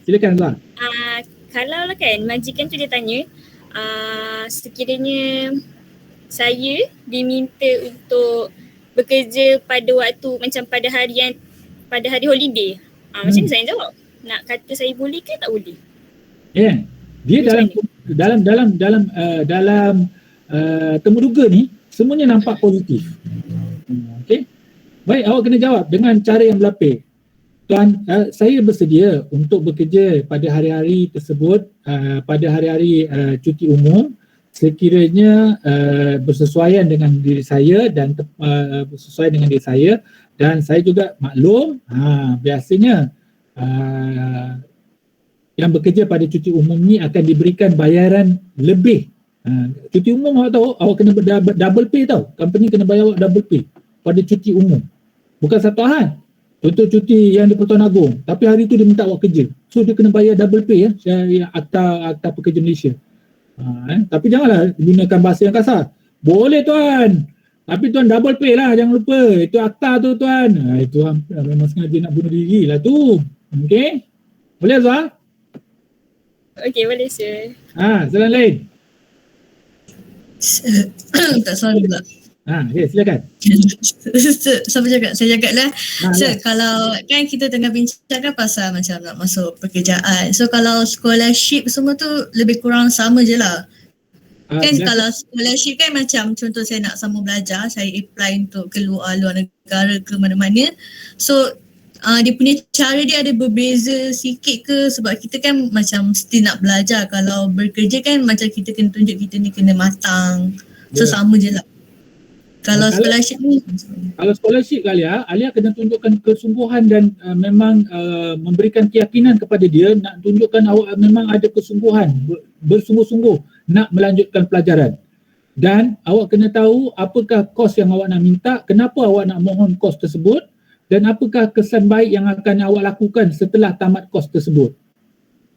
Silakan Azwa. kalau lah kan majikan tu dia tanya, sekiranya saya diminta untuk bekerja pada waktu macam pada hari holiday. Macam mana saya jawab? Nak kata saya boleh ke tak boleh? Ya. Dia dalam temuduga ni semuanya nampak positif. Okey. Baik, awak kena jawab dengan cara yang berlapis. Tuan, saya bersedia untuk bekerja pada hari-hari tersebut, pada hari-hari cuti umum sekiranya bersesuaian dengan diri saya dan bersesuaian dengan diri saya, dan saya juga maklum biasanya yang bekerja pada cuti umum ni akan diberikan bayaran lebih. Cuti umum awak tahu, awak kena double pay tau. Company kena bayar awak double pay pada cuti umum. Bukan satu Ahad. Contoh cuti yang di Pertuan Agong, tapi hari tu dia minta awak kerja. So dia kena bayar double pay akta pekerja Malaysia. Tapi janganlah gunakan bahasa yang kasar. Boleh tuan, tapi tuan double pay lah, jangan lupa. Itu akta tu tuan. Itu memang sengaja nak bunuh diri lah tu. Okey? Boleh Azhar? Okey, boleh sir. Soalan lain? Tak soalan pula. Okay, silakan. Siapa cakap? Saya cakap lah. Kalau kan kita tengah bincangkan pasal macam nak masuk pekerjaan. So kalau scholarship semua tu lebih kurang sama je lah. Kan kalau scholarship kan macam contoh saya nak sambung belajar, saya apply untuk keluar luar negara ke mana-mana. So dia punya cara dia ada berbeza sikit ke, sebab kita kan macam still nak belajar. Kalau bekerja kan macam kita kena tunjuk kita ni kena matang. So sama je lah. Kalau scholarship ni, kalau scholarship Alia kena tunjukkan kesungguhan dan memang memberikan keyakinan kepada dia, nak tunjukkan awak memang ada kesungguhan, bersungguh-sungguh nak melanjutkan pelajaran. Dan awak kena tahu apakah kos yang awak nak minta, kenapa awak nak mohon kos tersebut, dan apakah kesan baik yang akan awak lakukan setelah tamat kos tersebut.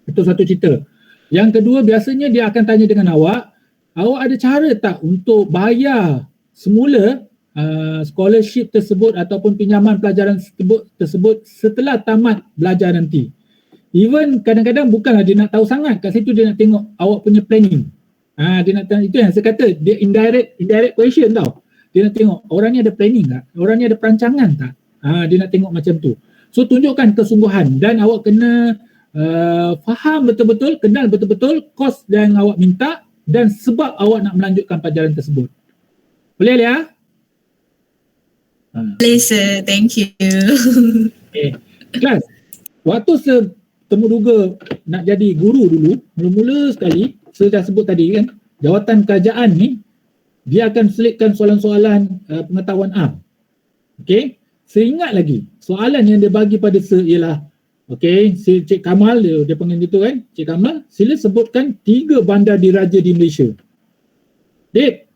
Itu satu cerita. Yang kedua, biasanya dia akan tanya dengan awak ada cara tak untuk bayar semula scholarship tersebut ataupun pinjaman pelajaran tersebut setelah tamat belajar nanti. Even kadang-kadang bukanlah dia nak tahu sangat, kat situ dia nak tengok awak punya planning. Dia nak tengok, itu yang saya kata, dia indirect question tau. Dia nak tengok orang ni ada planning tak? Orang ni ada perancangan tak? Dia nak tengok macam tu. So tunjukkan kesungguhan dan awak kena faham betul-betul, kenal betul-betul kos yang awak minta dan sebab awak nak melanjutkan pelajaran tersebut. Boleh Alia? boleh sir, thank you. Okay. Kelas, waktu temuduga nak jadi guru dulu, mula-mula sekali, saya dah sebut tadi kan, jawatan kerajaan ni, dia akan selitkan soalan-soalan pengetahuan am. Okay? Saya ingat lagi, soalan yang dia bagi pada saya ialah, okay, si Cik Kamal, dia panggil gitu kan, Cik Kamal, sila sebutkan 3 bandar diraja di Malaysia. Dek,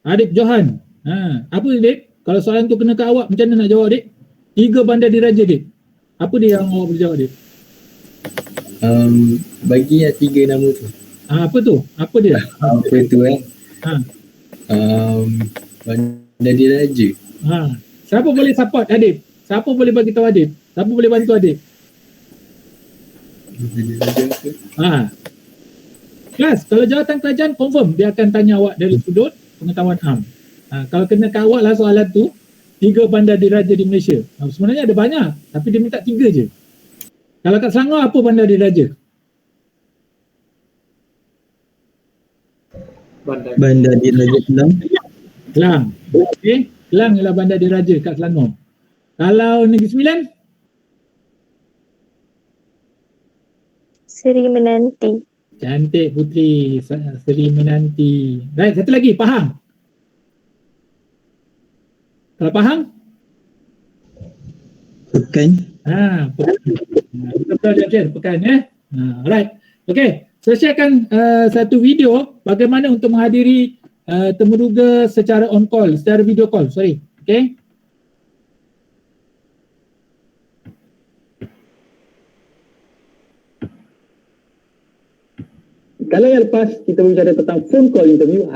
Adib Johan, apa Dek? Kalau soalan tu kena ke awak, macam mana nak jawab Dek? 3 bandar diraja Dek. Apa dia yang awak boleh jawab Dek? Bagi 3 nama tu. Apa tu? Apa dia? Apa tu bandar diraja. Siapa boleh support Adib? Siapa boleh bagi tahu Adib? Siapa boleh bantu Adib? Kelas, kalau jawatan kerajaan confirm dia akan tanya awak dari sudut pengetahuan am. Kalau kena ke awak lah soalan tu, 3 bandar diraja di Malaysia. Sebenarnya ada banyak, tapi dia minta 3 je. Kalau kat Selangor, apa bandar diraja? Bandar diraja Kelang. Kelang. Okey, Kelang ialah bandar diraja kat Selangor. Kalau Negeri Sembilan? Seri Menanti. Cantik Putri, Seri Menanti. Baik, satu lagi, Pahang. Kalau Pahang? Pekan. Betul-betul Pekan ya. Alright. Okay, saya sharekan satu video bagaimana untuk menghadiri temuduga secara on call, secara video call, sorry. Okay. Kalau yang lepas kita berbicara tentang phone call interview,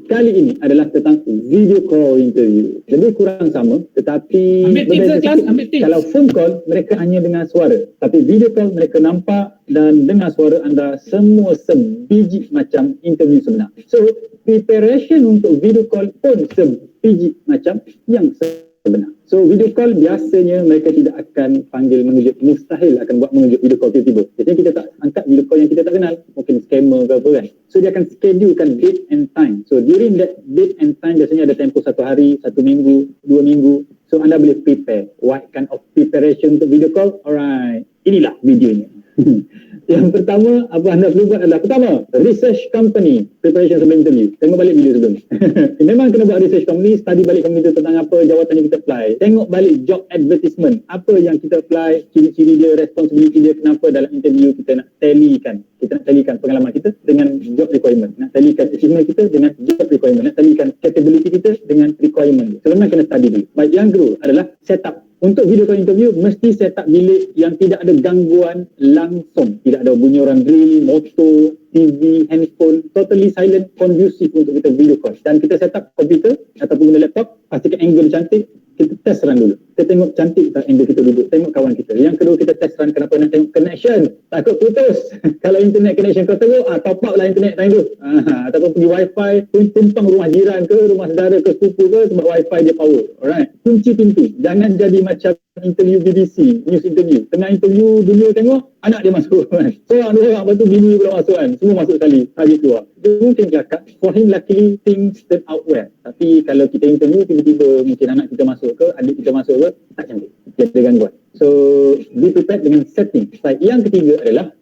kali ini adalah tentang video call interview. Lebih kurang sama, tetapi berbeza sikit. Kalau phone call mereka hanya dengar suara, tapi video call mereka nampak dan dengar suara anda semua sebiji macam interview sebenar. So preparation untuk video call pun sebiji macam yang sebenar. So video call biasanya mereka tidak akan panggil mengejut, mustahil akan buat mengejut video call tiba-tiba. Biasanya kita tak angkat video call yang kita tak kenal, mungkin scammer ke apa kan. So dia akan schedulekan date and time. So during that date and time biasanya ada tempoh 1 hari, 1 minggu, 2 minggu. So anda boleh prepare. What kind of preparation untuk video call? Alright, inilah videonya. Yang pertama, apa anda perlu buat adalah pertama, research company preparation sebelum interview. Tengok balik video sebelum. Memang kena buat research company, study balik company itu tentang apa jawatan yang kita apply. Tengok balik job advertisement, apa yang kita apply, ciri-ciri dia, responsibility dia, kenapa dalam interview kita nak tallykan. Kita nak tallykan pengalaman kita dengan job requirement. Nak tallykan achievement kita dengan job requirement. Nak tallykan capability kita dengan requirement. So memang kena study dulu. Baik, yang kedua adalah setup. Untuk video call interview, mesti set up bilik yang tidak ada gangguan langsung. Tidak ada bunyi orang drill, motor, TV, handphone, totally silent, conducive untuk kita video call. Dan kita set up komputer ataupun guna laptop, pastikan angle cantik, kita test run dulu. Kita tengok cantik tak angle kita duduk, tengok kawan kita. Yang kedua kita test run, kenapa nak tengok connection, takut putus. Kalau internet connection kau teruk, top up lah internet time tu. Ataupun pergi wifi, tumpang rumah jiran ke, rumah saudara ke, sepupu ke, sebab wifi dia power. Alright, kunci pintu. Jangan jadi macam interview BBC, news interview. Tengah interview dunia tengok, anak dia masuk kan. Seorang dua orang, lepas tu bini pula masuk kan. Semua masuk sekali, habis keluar. Dia mungkin cakap, for him luckily things turn out well. Tapi kalau kita interview, tiba-tiba mungkin anak kita masuk ke, adik kita masuk ke, tak cantik. Dia ada gangguan. So, be prepared dengan setting. Baik, yang ketiga adalah,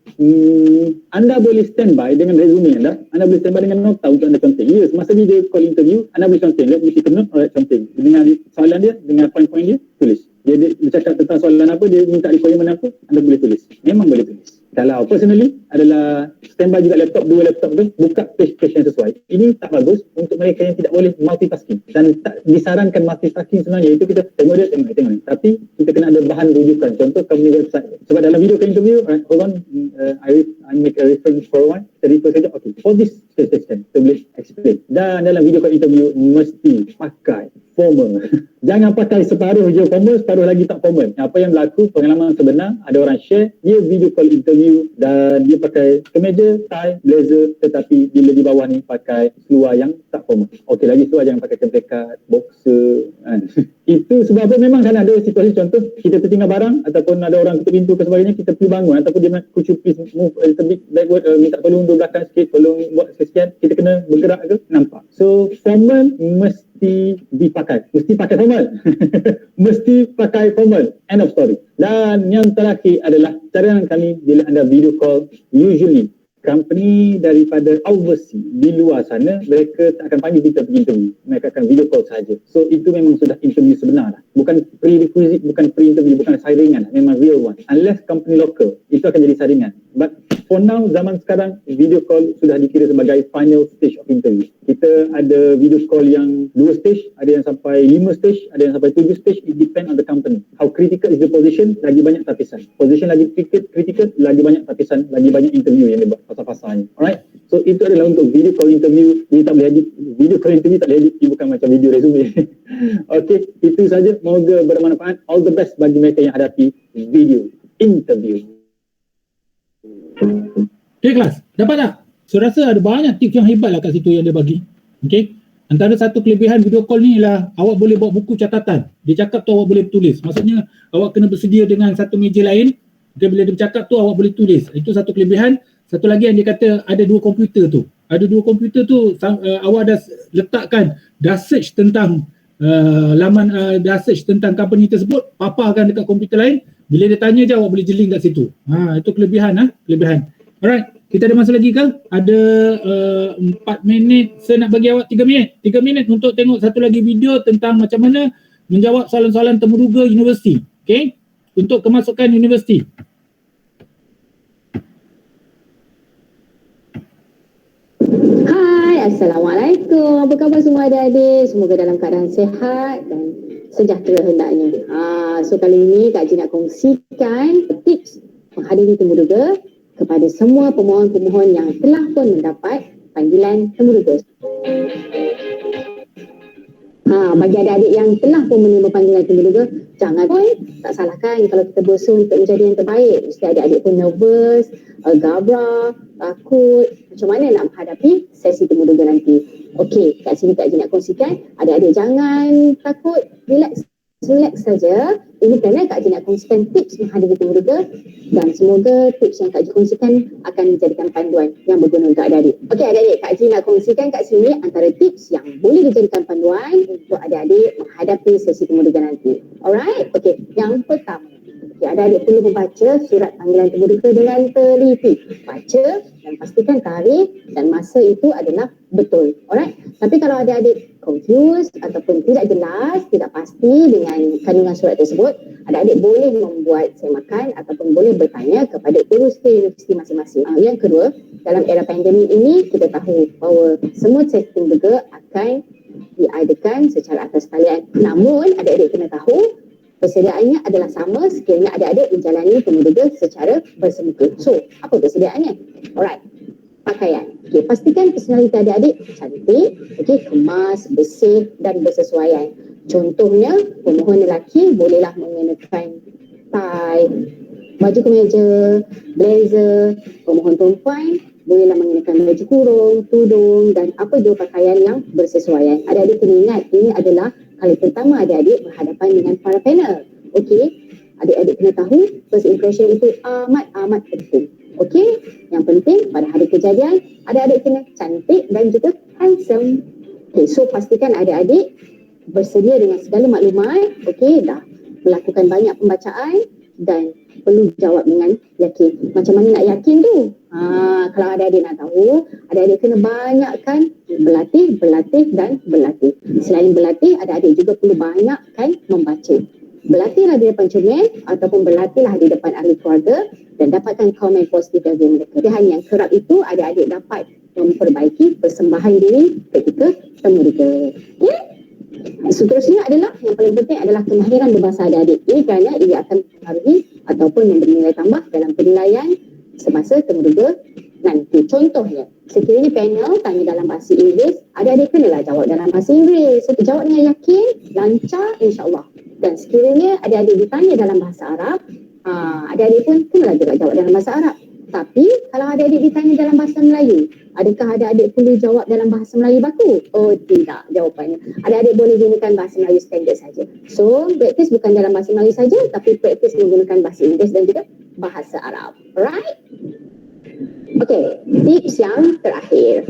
anda boleh standby dengan resume anda. Anda boleh standby dengan nota untuk anda contain. Ya, semasa video call interview, anda boleh contain. Let me take a note, alright, contain. Dengan soalan dia, dengan point-point dia, tulis. Dia bercakap tentang soalan apa, dia minta requirement apa, anda boleh tulis. Memang boleh tulis. Kalau personally adalah standby juga laptop, 2 laptop tu, buka page-page yang sesuai. Ini tak bagus untuk mereka yang tidak boleh multitasking. Dan tak disarankan multitasking sebenarnya. Itu kita tengok dia, tengok. Tapi kita kena ada bahan rujukan. Contoh company website. Sebab dalam video ke interview, hold on, I make a reference for one. Kita refer saja, okay. For this session, kita boleh explain. Dan dalam video ke interview, mesti pakai formal. Jangan pakai separuh je formal, separuh lagi tak formal. Apa yang berlaku, pengalaman sebenar, ada orang share, dia video call interview dan dia pakai kemeja, tie, blazer, tetapi bila di bawah ni pakai seluar yang tak formal. Okey, lagi seluar jangan pakai tempekat, boxer. Itu sebab apa, memang kan ada situasi contoh, kita tertinggal barang ataupun ada orang ketuk pintu ke sebagainya, kita perlu bangun ataupun dia nak could you please move a little bit backward, minta tolong undur belakang sikit, tolong buat sekian, kita kena bergerak ke, nampak. So formal mesti dipakai, mesti pakai formal. Mesti pakai formal, end of story. Dan yang terakhir adalah cadangan kami bila anda video call, usually company daripada overseas di luar sana, mereka tak akan panggil kita pergi interview, mereka akan video call saja. So itu memang sudah interview sebenar lah. Bukan prerequisite, bukan pre-interview, bukan saringan, memang real one. Unless company local, itu akan jadi saringan. But for now, zaman sekarang, video call sudah dikira sebagai final stage of interview. Kita ada video call yang 2 stage, ada yang sampai 5 stage, ada yang sampai 7 stage. It depend on the company. How critical is the position, lagi banyak tapisan. Position lagi critical, lagi banyak tapisan, lagi banyak interview yang dibuat fasa-fasanya. Alright? So itu adalah untuk video call interview. Dia tak boleh edit. Video call interview tak boleh edit. Dia bukan macam video resume. Okay, itu saja. Moga bermanfaat. All the best bagi mereka yang hadapi video interview. Okay kelas, dapat tak? So rasa ada banyak tips yang hebat lah kat situ yang dia bagi. Okay, antara satu kelebihan video call ni lah, awak boleh bawa buku catatan. Dia cakap tu awak boleh tulis. Maksudnya awak kena bersedia dengan satu meja lain. Okay, bila dia bercakap tu awak boleh tulis. Itu satu kelebihan. Satu lagi yang dia kata ada 2 komputer tu. Ada 2 komputer tu, awak dah letakkan, dah search tentang laman, dah search tentang company tersebut, paparkan dekat komputer lain. Bila dia tanya je awak boleh jeling kat situ. Itu kelebihan. Kelebihan. Alright, kita ada masa lagi ke? Ada 4 minit. Saya nak bagi awak 3 minit. 3 minit untuk tengok satu lagi video tentang macam mana menjawab soalan-soalan temuduga universiti. Okay? Untuk kemasukan universiti. Hai, Assalamualaikum. Apa khabar semua adik-adik? Semoga dalam keadaan sihat dan sejahtera hendaknya. So kali ini Kak Cik nak kongsikan tips menghadiri temuduga kepada semua pemohon-pemohon yang telah pun mendapat panggilan temuruga. Bagi adik-adik yang telah pun menerima panggilan temuruga, jangan pun tak salahkan kalau kita berusaha untuk menjadi yang terbaik. Mesti adik-adik pun nervous, gabra, takut, macam mana nak menghadapi sesi temuruga nanti. Okey, kat sini Kak Ji nak kongsikan, adik-adik jangan takut, relax saja. Ini kerana Kak Ji nak kongsikan tips menghadapi temuruga dan semoga tips yang Kak Ji kongsikan akan dijadikan panduan yang berguna untuk adik-adik. Okey adik-adik, Kak Ji nak kongsikan kat sini antara tips yang boleh dijadikan panduan untuk adik-adik menghadapi sesi temuruga nanti. Alright? Okey, yang pertama, adik-adik perlu membaca surat panggilan temuruga dengan teliti. Baca dan pastikan tarikh dan masa itu adalah betul. Alright? Tapi kalau adik-adik confused ataupun tidak jelas, tidak pasti dengan kandungan surat tersebut, adik-adik boleh membuat semakan ataupun boleh bertanya kepada urus universiti masing-masing. Yang kedua, dalam era pandemik ini kita tahu bahawa semua sesi temuruga akan diadakan secara atas talian. Namun adik-adik kena tahu persediaannya adalah sama sekiranya adik-adik menjalani temuruga secara bersemuka. So, apa persediaannya? Alright. Pakaian. Okey, pastikan personaliti adik-adik cantik, okey, kemas, bersih dan bersesuaian. Contohnya, pemohon lelaki bolehlah mengenakan tie, baju kemeja, blazer. Pemohon perempuan bolehlah mengenakan baju kurung, tudung dan apa jua pakaian yang bersesuaian. Adik-adik kena ingat, ini adalah kali pertama adik-adik berhadapan dengan para panel. Okey, adik-adik kena tahu first impression itu amat penting. Okey, yang penting pada hari kejadian adik-adik kena cantik dan juga handsome. Okey, so pastikan adik-adik bersedia dengan segala maklumat. Okey, dah melakukan banyak pembacaan dan perlu jawab dengan yakin. Macam mana nak yakin tu? Kalau adik-adik nak tahu, adik-adik kena banyakkan berlatih dan berlatih. Selain berlatih, adik-adik juga perlu banyakkan membaca. Berlatihlah di depan cermin ataupun berlatihlah di depan ahli keluarga dan dapatkan komen positif dari mereka. Pilihan yang kerap itu adik-adik dapat memperbaiki persembahan diri ketika temuruga. Seterusnya adalah yang paling penting adalah kemahiran berbahasa adik-adik. Ini kerana ia akan mempengaruhi ataupun memberi nilai tambah dalam penilaian semasa temuruga nanti. Contohnya, sekiranya panel tanya dalam bahasa Inggeris, adik-adik kenalah jawab dalam bahasa Inggeris. So, jawab dengan yakin, lancar insya-Allah. Dan sekiranya adik-adik ditanya dalam bahasa Arab, adik-adik pun kenalah juga jawab dalam bahasa Arab. Tapi kalau adik-adik ditanya dalam bahasa Melayu, adakah adik-adik perlu jawab dalam bahasa Melayu baku? Oh tidak, jawapannya. Adik-adik boleh gunakan bahasa Melayu standard saja. So, praktis bukan dalam bahasa Melayu saja, tapi praktis menggunakan bahasa Inggeris dan juga bahasa Arab. Alright? Okey, tips yang terakhir.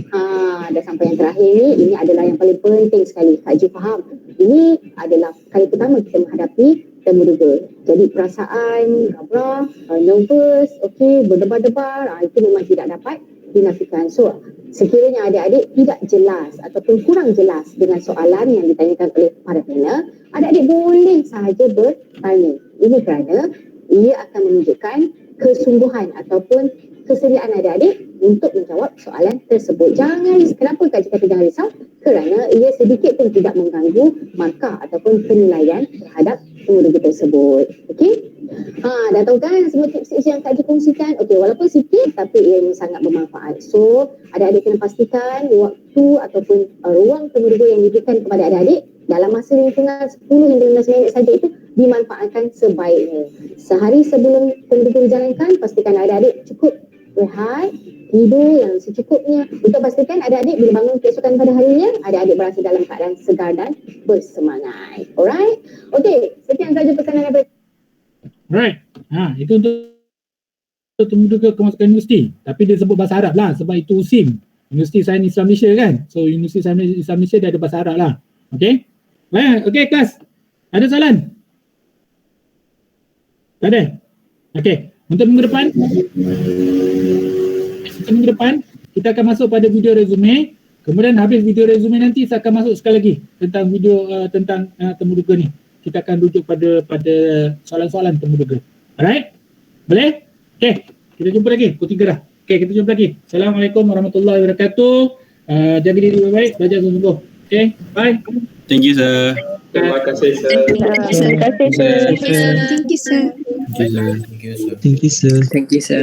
Dah sampai yang terakhir ni, ini adalah yang paling penting sekali. Kak Ji faham. Ini adalah kali pertama kita menghadapi temuruga. Jadi perasaan, gabra, nervous, okey, berdebar-debar, itu memang tidak dapat dinafikan. So, sekiranya adik-adik tidak jelas ataupun kurang jelas dengan soalan yang ditanyakan oleh para panel, adik-adik boleh sahaja bertanya. Ini kerana ia akan menunjukkan kesungguhan ataupun kesediaan adik-adik untuk menjawab soalan tersebut. Kenapa Kak Ji kata jangan risau? Kerana ia sedikit pun tidak mengganggu markah ataupun penilaian terhadap temuruga tersebut. Okey? Dah tahu kan semua tips-tips yang Kak Ji kongsikan? Okey, walaupun sikit tapi ia sangat bermanfaat. So, adik-adik kena pastikan waktu ataupun ruang temuruga yang diberikan kepada adik-adik dalam masa lingkungan 10 hingga 15 minit saja itu dimanfaatkan sebaiknya. Sehari sebelum temuruga dijalankan, pastikan adik-adik cukup rehat, tidur yang secukupnya untuk pastikan adik-adik bila bangun keesokan pada harinya, adik-adik berasa dalam keadaan segar dan bersemangat. Alright? Okey, sekian sahaja pesanan daripada. Right. Itu untuk temuruga kemasukan universiti. Tapi dia sebut bahasa Arab lah sebab itu USIM. Universiti Sains Islam Malaysia kan. So Universiti Sains Islam Malaysia dia ada bahasa Arab lah. Okey? Baik, okey kelas. Ada soalan? Tak ada? Okey. Untuk minggu depan kita akan masuk pada video resume. Kemudian habis video resume nanti saya akan masuk sekali lagi tentang video tentang temuruga ni. Kita akan rujuk pada soalan-soalan temuruga. Alright? Boleh? Okey, kita jumpa lagi pukul 3 dah. Okey, kita jumpa lagi. Assalamualaikum warahmatullahi wabarakatuh. Jaga diri baik-baik, belajar sungguh-sungguh. Okey, bye. Thank you sir. Terima kasih sir. Thank you sir. Thank you sir. Thank you sir.